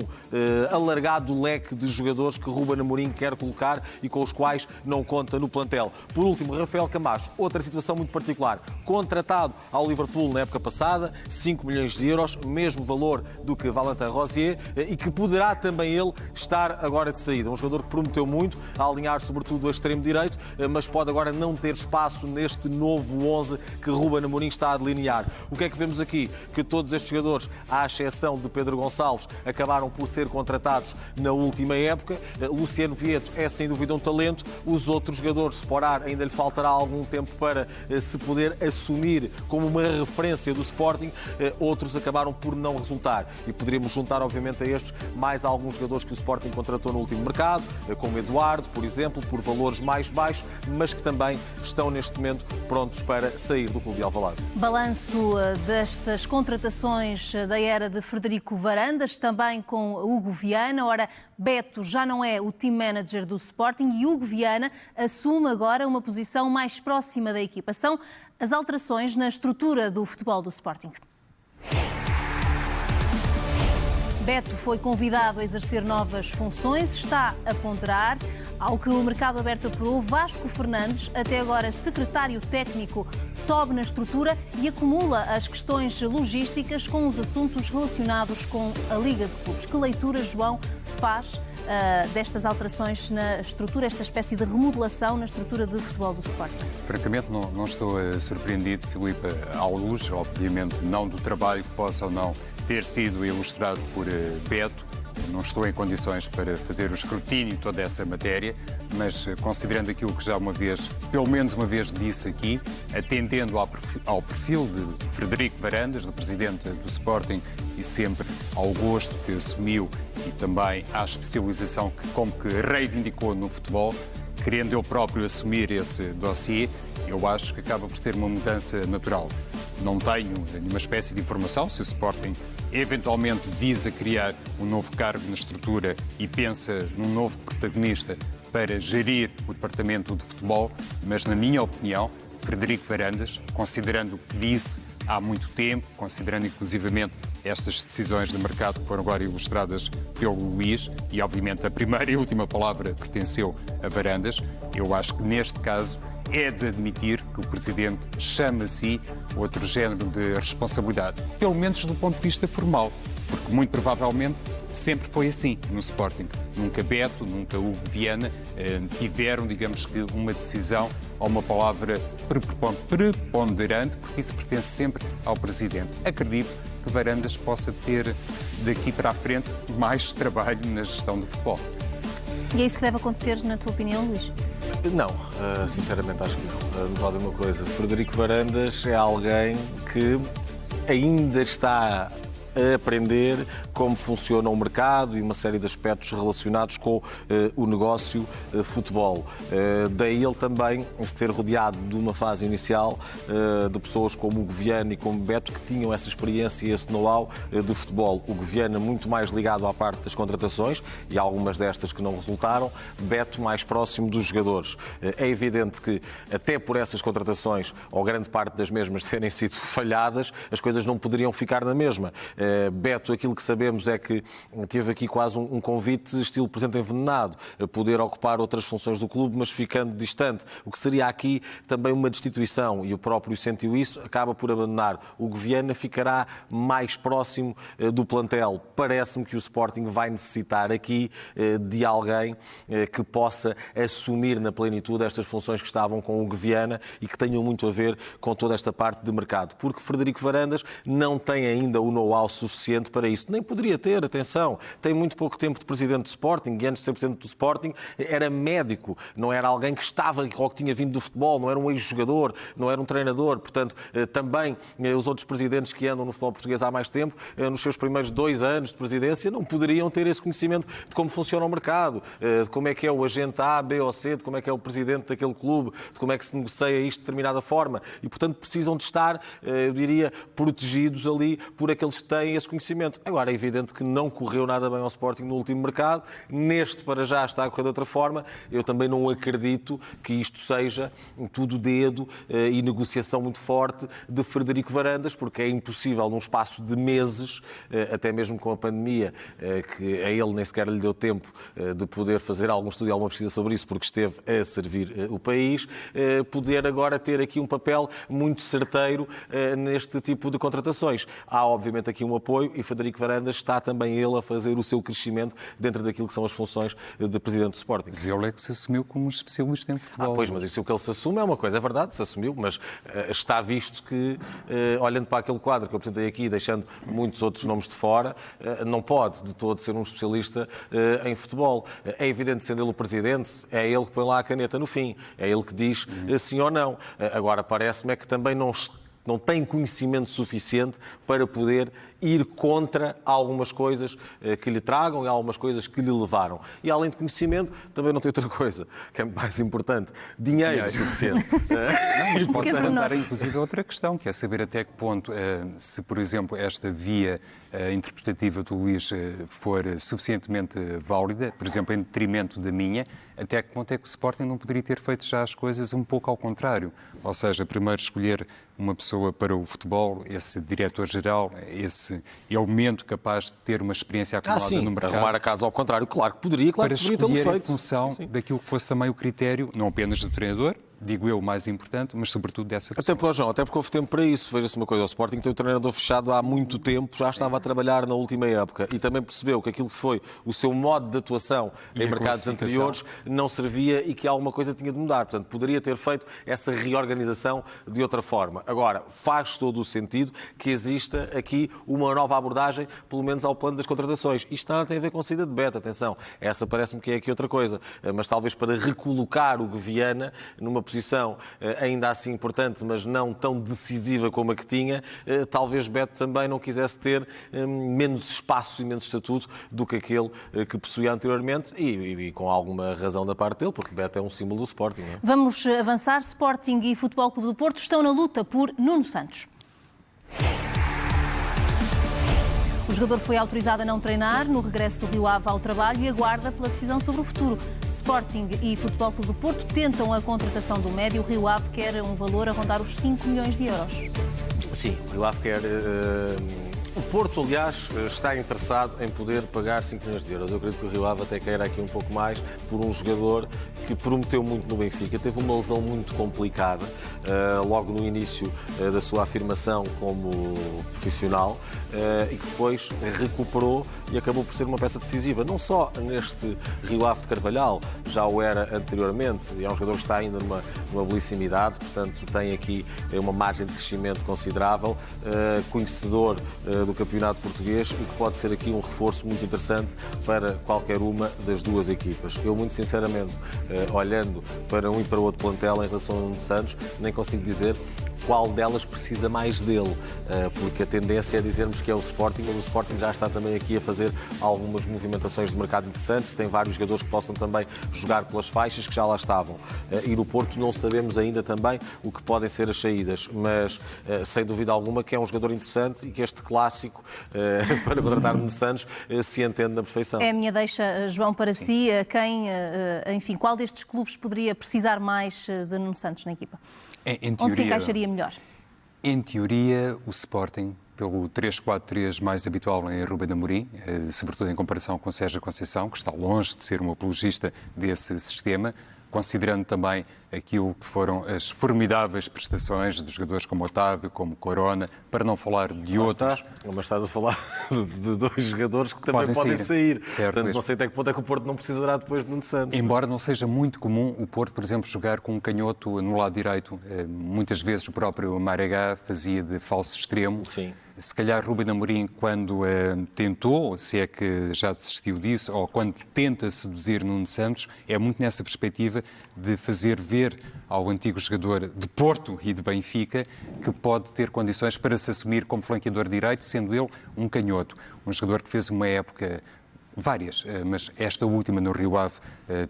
alargado leque de jogadores que Ruben Amorim quer colocar e com os quais não conta no plantel. Por último, Rafael Camacho, outra situação muito particular. Contratado ao Liverpool na época passada, 5 milhões de euros, mesmo valor do que Valentin Rosier, e que poderá também ele estar agora de saída. Um jogador que prometeu muito, a alinhar sobretudo a extremo direito, mas pode agora não ter espaço neste novo 11 que Ruben Amorim está a delinear. O que é que vemos aqui? Que todos estes jogadores, à exceção de Pedro Gonçalves, acabaram por ser contratados na última época. Luciano Vieto é sem dúvida um talento. Os outros jogadores, Sporar, ainda lhe faltará algum tempo para se poder assumir como uma referência do Sporting. Outros acabaram por não resultar. E poderíamos juntar, obviamente, a estes mais alguns jogadores que o Sporting contratou no último mercado, como Eduardo, por exemplo, por valores mais baixos, mas que também estão neste momento prontos para sair do Clube de Alvalade. Balanço destas contratações da era de Frederico Varandas, também com Hugo Viana. Ora, Beto já não é o team manager do Sporting e Hugo Viana assume agora uma posição mais próxima da equipa. São as alterações na estrutura do futebol do Sporting. Beto foi convidado a exercer novas funções, está a ponderar. Ao que o mercado aberto apurou, Vasco Fernandes, até agora secretário técnico, sobe na estrutura e acumula as questões logísticas com os assuntos relacionados com a Liga de Clubes. Que leitura, João, faz destas alterações na estrutura, esta espécie de remodelação na estrutura do futebol do Sporting? Francamente, não estou surpreendido, Filipe, à luz, obviamente, não do trabalho que possa ou não ter sido ilustrado por Beto. Não estou em condições para fazer o escrutínio de toda essa matéria, mas considerando aquilo que já uma vez, pelo menos uma vez disse aqui, atendendo ao perfil de Frederico Varandas, do presidente do Sporting, e sempre ao gosto que assumiu e também à especialização que como que reivindicou no futebol, querendo eu próprio assumir esse dossiê, eu acho que acaba por ser uma mudança natural. Não tenho nenhuma espécie de informação se o Sporting eventualmente visa criar um novo cargo na estrutura e pensa num novo protagonista para gerir o departamento de futebol, mas na minha opinião, Frederico Varandas, considerando o que disse há muito tempo, considerando inclusivamente estas decisões de mercado que foram agora ilustradas pelo Luís, e obviamente a primeira e última palavra pertenceu a Varandas, eu acho que neste caso é de admitir que o Presidente chama a si outro género de responsabilidade, pelo menos do ponto de vista formal, porque muito provavelmente sempre foi assim no Sporting. Nunca Beto, nunca Hugo Viana tiveram, digamos que, uma decisão ou uma palavra preponderante, porque isso pertence sempre ao Presidente. Acredito que Varandas possa ter, daqui para a frente, mais trabalho na gestão do futebol. E é isso que deve acontecer, na tua opinião, Luís? Não, sinceramente acho que não. Me vale uma coisa. Frederico Varandas é alguém que ainda está a aprender como funciona o mercado e uma série de aspectos relacionados com o negócio futebol. Daí ele também se ter rodeado de uma fase inicial de pessoas como o Hugo Viana e como Beto, que tinham essa experiência e esse know-how de futebol. O Hugo Viana muito mais ligado à parte das contratações e algumas destas que não resultaram, Beto mais próximo dos jogadores. É evidente que até por essas contratações, ou grande parte das mesmas terem sido falhadas, as coisas não poderiam ficar na mesma. Beto, aquilo que sabemos sabemos é que teve aqui quase um convite estilo presente envenenado, a poder ocupar outras funções do clube, mas ficando distante, o que seria aqui também uma destituição, e o próprio sentiu isso, acaba por abandonar. O Viana ficará mais próximo do plantel. Parece-me que o Sporting vai necessitar aqui de alguém que possa assumir na plenitude estas funções que estavam com o Viana e que tenham muito a ver com toda esta parte de mercado, porque Frederico Varandas não tem ainda o know-how suficiente para isso. Nem poderia ter, atenção, tem muito pouco tempo de presidente do Sporting, e antes de ser presidente do Sporting era médico, não era alguém que estava ou que tinha vindo do futebol, não era um ex-jogador, não era um treinador. Portanto, também os outros presidentes que andam no futebol português há mais tempo, nos seus primeiros 2 anos de presidência, não poderiam ter esse conhecimento de como funciona o mercado, de como é que é o agente A, B ou C, de como é que é o presidente daquele clube, de como é que se negocia isto de determinada forma. E, portanto, precisam de estar, eu diria, protegidos ali por aqueles que têm esse conhecimento. Agora, é evidente que não correu nada bem ao Sporting no último mercado. Neste, para já, está a correr de outra forma. Eu também não acredito que isto seja tudo dedo e negociação muito forte de Frederico Varandas, porque é impossível, num espaço de meses, até mesmo com a pandemia, que a ele nem sequer lhe deu tempo de poder fazer algum estudo e alguma pesquisa sobre isso, porque esteve a servir o país, poder agora ter aqui um papel muito certeiro neste tipo de contratações. Há, obviamente, aqui um apoio e Frederico Varandas está também ele a fazer o seu crescimento dentro daquilo que são as funções de presidente do Sporting. Mas ele é que se assumiu como um especialista em futebol. Pois, mas isso é o que ele se assume, é uma coisa, é verdade, se assumiu, mas está visto que, olhando para aquele quadro que eu apresentei aqui, deixando muitos outros nomes de fora, não pode de todo ser um especialista em futebol. É evidente, sendo ele o presidente, é ele que põe lá a caneta no fim, é ele que diz sim ou não. Agora, parece-me é que também não tem conhecimento suficiente para poder ir contra algumas coisas que lhe tragam e algumas coisas que lhe levaram. E além de conhecimento, também não tem outra coisa, que é mais importante, dinheiro suficiente. Mas pode levantar, inclusive, outra questão, que é saber até que ponto, se, por exemplo, esta via interpretativa do Luís for suficientemente válida, por exemplo, em detrimento da minha, até que ponto é que o Sporting não poderia ter feito já as coisas um pouco ao contrário? Ou seja, primeiro escolher uma pessoa para o futebol, esse diretor-geral, esse elemento capaz de ter uma experiência acumulada no mercado. Arrumar a casa ao contrário, claro que poderia, claro que poderia tê-lo feito. Para escolher em função daquilo que fosse também o critério, não apenas do treinador, digo eu, mais importante, mas sobretudo dessa pessoa. Até porque houve tempo para isso. Veja-se uma coisa, o Sporting tem o treinador fechado há muito tempo, já estava a trabalhar na última época e também percebeu que aquilo que foi o seu modo de atuação em mercados anteriores não servia e que alguma coisa tinha de mudar. Portanto, poderia ter feito essa reorganização de outra forma. Agora, faz todo o sentido que exista aqui uma nova abordagem, pelo menos ao plano das contratações. Isto nada tem a ver com saída de Beta, atenção. Essa parece-me que é aqui outra coisa. Mas talvez para recolocar o Viana numa posição ainda assim importante, mas não tão decisiva como a que tinha, talvez Beto também não quisesse ter menos espaço e menos estatuto do que aquele que possuía anteriormente e com alguma razão da parte dele, porque Beto é um símbolo do Sporting. Não é? Vamos avançar. Sporting e Futebol Clube do Porto estão na luta por Nuno Santos. O jogador foi autorizado a não treinar no regresso do Rio Ave ao trabalho e aguarda pela decisão sobre o futuro. Sporting e Futebol Clube do Porto tentam a contratação do médio. O Rio Ave quer um valor a rondar os 5 milhões de euros. Sim, o Rio Ave quer... O Porto, aliás, está interessado em poder pagar 5 milhões de euros. Eu acredito que o Rio Ave até queira aqui um pouco mais por um jogador que prometeu muito no Benfica. Teve uma lesão muito complicada logo no início da sua afirmação como profissional e que depois recuperou e acabou por ser uma peça decisiva. Não só neste Rio Ave de Carvalhal, já o era anteriormente. E é um jogador que está ainda numa belíssima idade, portanto tem aqui uma margem de crescimento considerável, conhecedor do campeonato português e que pode ser aqui um reforço muito interessante para qualquer uma das duas equipas. Eu, muito sinceramente, olhando para um e para o outro plantel em relação ao Nuno Santos, nem consigo dizer qual delas precisa mais dele, porque a tendência é dizermos que é o Sporting, mas o Sporting já está também aqui a fazer algumas movimentações de mercado interessantes, tem vários jogadores que possam também jogar pelas faixas que já lá estavam. E no Porto não sabemos ainda também o que podem ser as saídas, mas sem dúvida alguma que é um jogador interessante e que este clássico para contratar Nuno Santos se entende na perfeição. É a minha deixa, João, para si. Enfim, qual destes clubes poderia precisar mais de Nuno Santos na equipa? Em teoria, onde se encaixaria melhor? Em teoria, o Sporting, pelo 3-4-3 mais habitual em Rubén Amorim, sobretudo em comparação com Sérgio Conceição, que está longe de ser um apologista desse sistema, considerando também aquilo que foram as formidáveis prestações de jogadores como Otávio, como Corona, para não falar de outros. Mas estás a falar de dois jogadores que também podem sair. Certo, portanto, não sei até que ponto é que o Porto não precisará depois de Nuno Santos. Embora não seja muito comum o Porto, por exemplo, jogar com um canhoto no lado direito. Muitas vezes o próprio Maragá fazia de falso extremo. Sim. Se calhar Rubén Amorim, quando tentou, se é que já desistiu disso, ou quando tenta seduzir Nuno Santos, é muito nessa perspectiva de fazer ver ao antigo jogador de Porto e de Benfica que pode ter condições para se assumir como flanqueador direito, sendo ele um canhoto. Um jogador que fez uma época, várias, mas esta última no Rio Ave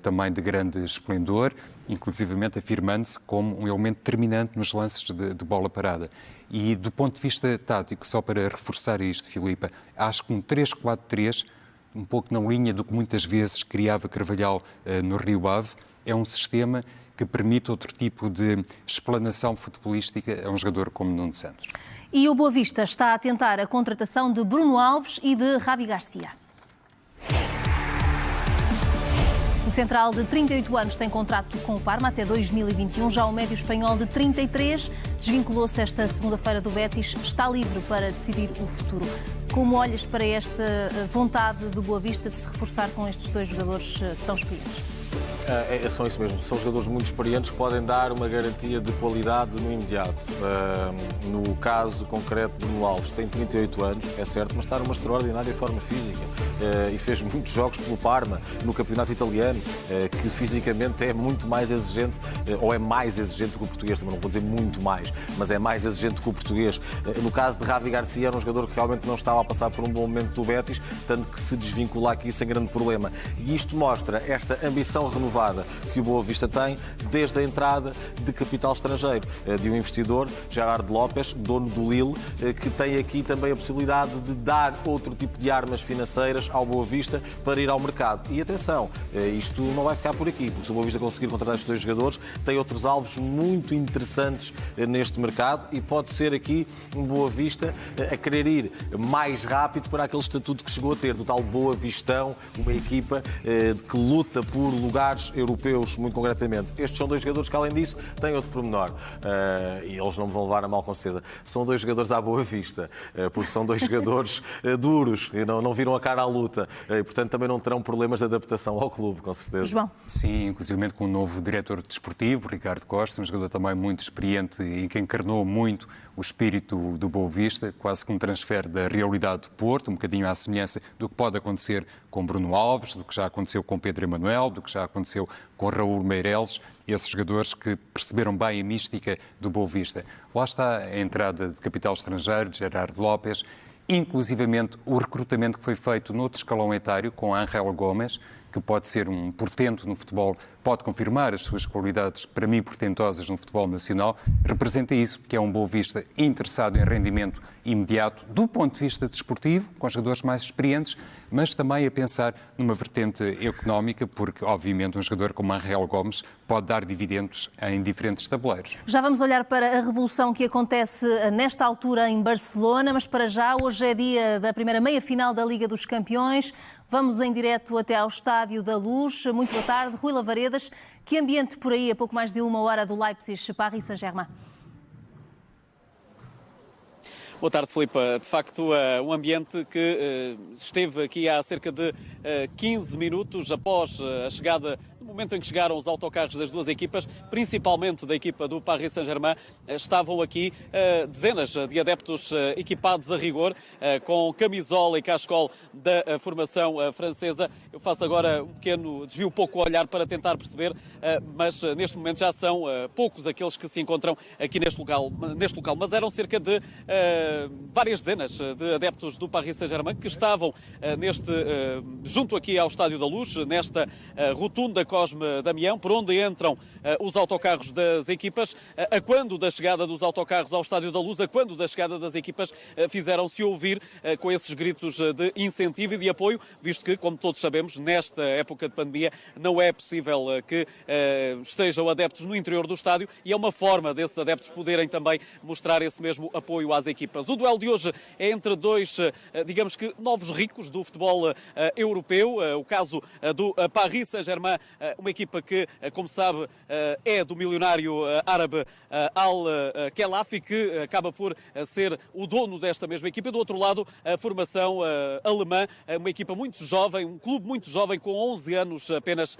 também de grande esplendor, inclusivamente afirmando-se como um elemento determinante nos lances de bola parada. E do ponto de vista tático, só para reforçar isto, Filipa, acho que um 3-4-3, um pouco na linha do que muitas vezes criava Carvalhal no Rio Ave, é um sistema que permite outro tipo de explanação futebolística a um jogador como Nuno Santos. E o Boa Vista está a tentar a contratação de Bruno Alves e de Javi Garcia. O central de 38 anos tem contrato com o Parma até 2021. Já o médio espanhol de 33 desvinculou-se esta segunda-feira do Betis. Está livre para decidir o futuro. Como olhas para esta vontade do Boa Vista de se reforçar com estes dois jogadores tão experientes? São isso mesmo. São jogadores muito experientes que podem dar uma garantia de qualidade no imediato. No caso concreto do Bruno Alves, tem 38 anos, é certo, mas está numa extraordinária forma física. E fez muitos jogos pelo Parma, no campeonato italiano, que fisicamente é muito mais exigente, ou é mais exigente que o português, também não vou dizer muito mais, mas é mais exigente que o português. No caso de Javi Garcia, era um jogador que realmente não estava a passar por um bom momento do Betis, tanto que se desvincula aqui sem grande problema. E isto mostra esta ambição renovada que o Boa Vista tem desde a entrada de capital estrangeiro, de um investidor, Gerard Lopes, dono do Lille, que tem aqui também a possibilidade de dar outro tipo de armas financeiras ao Boa Vista para ir ao mercado. E atenção, isto não vai ficar por aqui, porque se o Boa Vista conseguir contratar estes dois jogadores, tem outros alvos muito interessantes neste mercado e pode ser aqui um Boa Vista a querer ir mais rápido para aquele estatuto que chegou a ter, do tal Boa Vistão, uma equipa que luta por lugares europeus, muito concretamente. Estes são dois jogadores que, além disso, têm outro pormenor. E eles não me vão levar a mal, com certeza. São dois jogadores à Boa Vista, porque são dois jogadores duros, e não viram a cara à luta. E, portanto, também não terão problemas de adaptação ao clube, com certeza. João. Sim, inclusive com o novo diretor desportivo, Ricardo Costa, um jogador também muito experiente e que encarnou muito o espírito do Boa Vista, quase que um transfer da realidade do Porto, um bocadinho à semelhança do que pode acontecer com Bruno Alves, do que já aconteceu com Pedro Emanuel, do que já aconteceu com Raul Meireles, esses jogadores que perceberam bem a mística do Boa Vista. Lá está a entrada de capital estrangeiro, de Gerard Lopes, inclusivamente o recrutamento que foi feito noutro escalão etário com Ángel Gomes, que pode ser um portento no futebol, pode confirmar as suas qualidades, para mim, portentosas no futebol nacional, representa isso, que é um Boa Vista interessado em rendimento imediato do ponto de vista desportivo, com jogadores mais experientes, mas também a pensar numa vertente económica, porque, obviamente, um jogador como Ángel Gomes pode dar dividendos em diferentes tabuleiros. Já vamos olhar para a revolução que acontece nesta altura em Barcelona, mas para já, hoje é dia da primeira meia-final da Liga dos Campeões. Vamos em direto até ao Estádio da Luz. Muito boa tarde, Rui Lavaredas. Que ambiente por aí, a pouco mais de uma hora do Leipzig-Paris Saint-Germain? Boa tarde, Filipa. De facto, um ambiente que esteve aqui há cerca de 15 minutos após a chegada, no momento em que chegaram os autocarros das duas equipas, principalmente da equipa do Paris Saint-Germain, estavam aqui dezenas de adeptos equipados a rigor, com camisola e cachecol da formação francesa. Eu faço agora um pequeno desvio, pouco olhar para tentar perceber, mas neste momento já são poucos aqueles que se encontram aqui neste local, mas eram cerca de várias dezenas de adeptos do Paris Saint-Germain que estavam junto aqui ao Estádio da Luz, nesta rotunda Cosme Damião, por onde entram os autocarros das equipas, a quando da chegada dos autocarros ao Estádio da Luz, a quando da chegada das equipas, fizeram-se ouvir com esses gritos de incentivo e de apoio, visto que, como todos sabemos, nesta época de pandemia não é possível que estejam adeptos no interior do estádio e é uma forma desses adeptos poderem também mostrar esse mesmo apoio às equipas. O duelo de hoje é entre dois, digamos que, novos ricos do futebol europeu. O caso do Paris Saint-Germain, uma equipa que, como sabe, é do milionário árabe Al-Khelaifi, que acaba por ser o dono desta mesma equipa. Do outro lado, a formação alemã, uma equipa muito jovem, um clube muito jovem, com 11 anos apenas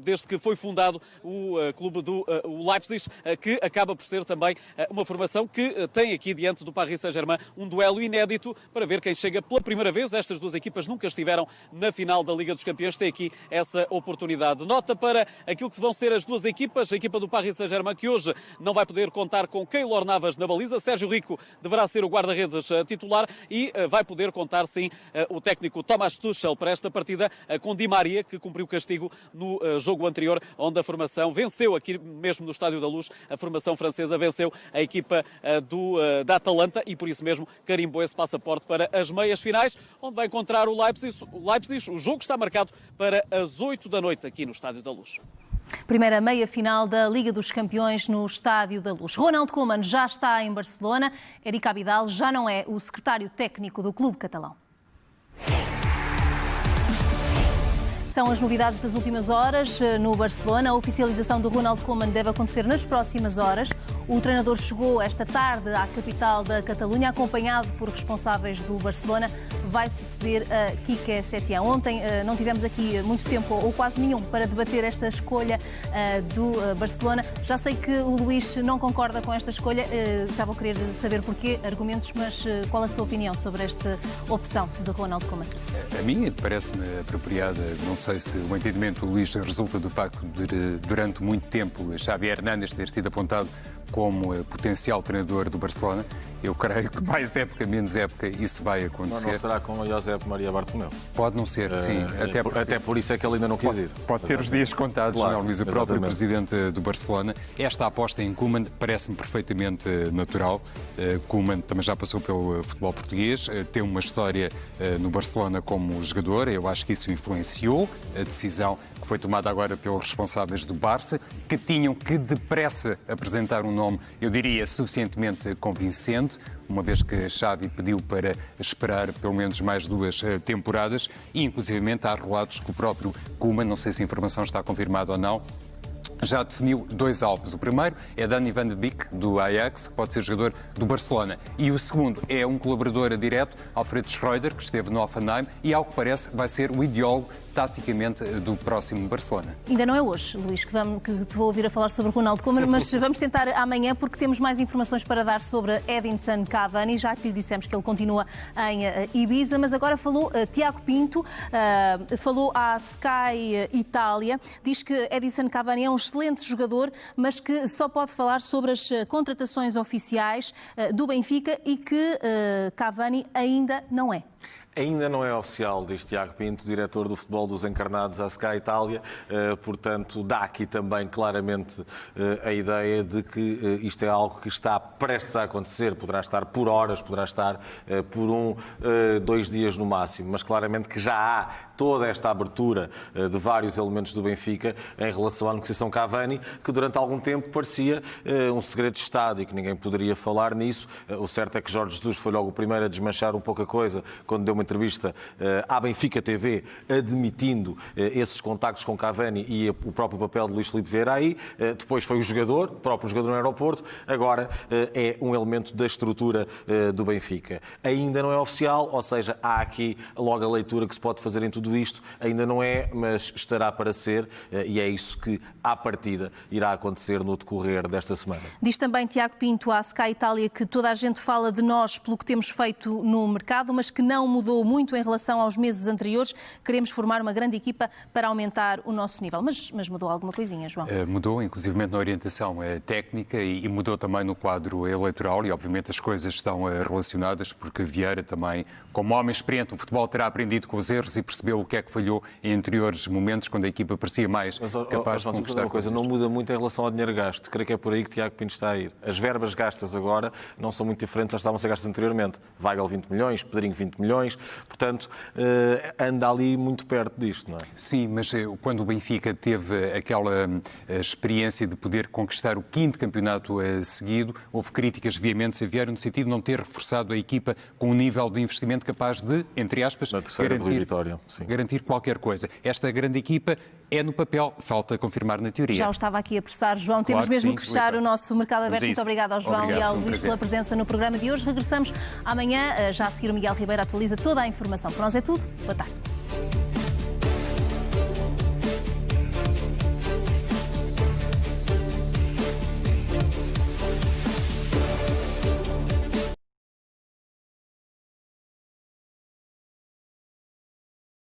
desde que foi fundado o clube do Leipzig, que acaba por ser também uma formação que tem aqui diante do Paris Saint-Germain um duelo inédito para ver quem chega pela primeira vez. Estas duas equipas nunca estiveram na final da Liga dos Campeões, tem aqui essa oportunidade. Nota para aquilo que vão ser as duas equipas, a equipa do Paris Saint-Germain, que hoje não vai poder contar com Keylor Navas na baliza, Sérgio Rico deverá ser o guarda-redes titular e vai poder contar sim o técnico Thomas Tuchel para esta partida com Di Maria, que cumpriu castigo no jogo anterior, onde a formação venceu aqui mesmo no Estádio da Luz, a formação francesa venceu a equipa da Atalanta e por isso mesmo carimbou esse passaporte para as meias finais, onde vai encontrar o Leipzig. O jogo está marcado para as 8 da noite aqui no Estádio da Luz. Primeira meia-final da Liga dos Campeões no Estádio da Luz. Ronald Koeman já está em Barcelona. Eric Abidal já não é o secretário técnico do clube catalão. São as novidades das últimas horas no Barcelona. A oficialização do Ronald Koeman deve acontecer nas próximas horas. O treinador chegou esta tarde à capital da Catalunha, acompanhado por responsáveis do Barcelona. Vai suceder a Quique Setién. Ontem não tivemos aqui muito tempo, ou quase nenhum, para debater esta escolha do Barcelona. Já sei que o Luís não concorda com esta escolha. Já vou querer saber porquê, argumentos, mas qual a sua opinião sobre esta opção de Ronald Koeman? A minha parece-me apropriada. Não sei se o entendimento do Luís resulta do facto de, durante muito tempo, Xavi Hernández ter sido apontado como potencial treinador do Barcelona. Eu creio que mais época, menos época, isso vai acontecer. Não será com o Josep Maria Bartomeu? Pode não ser, sim. Até por isso é que ele ainda não quis ir. Pode ter os dias contados, claro, não, Luís, o próprio presidente do Barcelona. Esta aposta em Koeman parece-me perfeitamente natural. Koeman também já passou pelo futebol português, tem uma história no Barcelona como jogador. Eu acho que isso influenciou a decisão que foi tomada agora pelos responsáveis do Barça, que tinham que depressa apresentar um nome, eu diria, suficientemente convincente, uma vez que Xavi pediu para esperar pelo menos mais 2 temporadas e, inclusivamente, há relatos que o próprio Koeman, não sei se a informação está confirmada ou não, já definiu 2 alvos. O primeiro é Danny van de Beek, do Ajax, que pode ser jogador do Barcelona. E o segundo é um colaborador direto, Alfred Schreuder, que esteve no Hoffenheim e, ao que parece, vai ser o ideólogo taticamente do próximo Barcelona. Ainda não é hoje, Luís, que te vou ouvir a falar sobre Ronald Koeman, mas vamos tentar amanhã, porque temos mais informações para dar sobre Edinson Cavani, já que lhe dissemos que ele continua em Ibiza, mas agora falou Tiago Pinto, falou à Sky Itália, diz que Edinson Cavani é um excelente jogador, mas que só pode falar sobre as contratações oficiais do Benfica e que Cavani ainda não é. Ainda não é oficial, diz Tiago Pinto, diretor do futebol dos encarnados à Sky Itália. Portanto, dá aqui também claramente a ideia de que isto é algo que está prestes a acontecer. Poderá estar por horas, poderá estar por 2 dias no máximo, mas claramente que já há toda esta abertura de vários elementos do Benfica em relação à negociação Cavani, que durante algum tempo parecia um segredo de Estado e que ninguém poderia falar nisso. O certo é que Jorge Jesus foi logo o primeiro a desmanchar um pouco a coisa quando deu uma entrevista à Benfica TV admitindo esses contactos com Cavani e o próprio papel de Luís Filipe Vieira aí. Depois foi o próprio jogador no aeroporto, agora é um elemento da estrutura do Benfica. Ainda não é oficial, ou seja, há aqui logo a leitura que se pode fazer em tudo isto. Ainda não é, mas estará para ser e é isso que, à partida, irá acontecer no decorrer desta semana. Diz também Tiago Pinto à Sky Itália que toda a gente fala de nós pelo que temos feito no mercado, mas que não mudou mudou muito em relação aos meses anteriores. Queremos formar uma grande equipa para aumentar o nosso nível. Mas mudou alguma coisinha, João? Mudou, inclusive na orientação técnica e mudou também no quadro eleitoral, e obviamente as coisas estão relacionadas, porque Vieira também, como homem experiente, o futebol terá aprendido com os erros e percebeu o que é que falhou em anteriores momentos, quando a equipa parecia mais capaz de conquistar coisa. Não muda muito em relação ao dinheiro gasto. Creio que é por aí que Tiago Pinto está a ir. As verbas gastas agora não são muito diferentes, já estavam a ser gastas anteriormente. Weigl 20 milhões, Pedrinho 20 milhões, portanto, anda ali muito perto disto, não é? Sim, mas quando o Benfica teve aquela experiência de poder conquistar o 5º campeonato seguido, houve críticas veementes a Vieira no sentido de não ter reforçado a equipa com um nível de investimento capaz de, entre aspas, garantir qualquer coisa. Esta grande equipa é no papel, falta confirmar na teoria. Já o estava aqui a apressar, João. Temos mesmo que fechar o nosso Mercado Aberto. Muito obrigada ao João e ao Luís pela presença no programa de hoje. Regressamos amanhã. Já a seguir o Miguel Ribeiro atualiza toda a informação. Para nós é tudo. Boa tarde.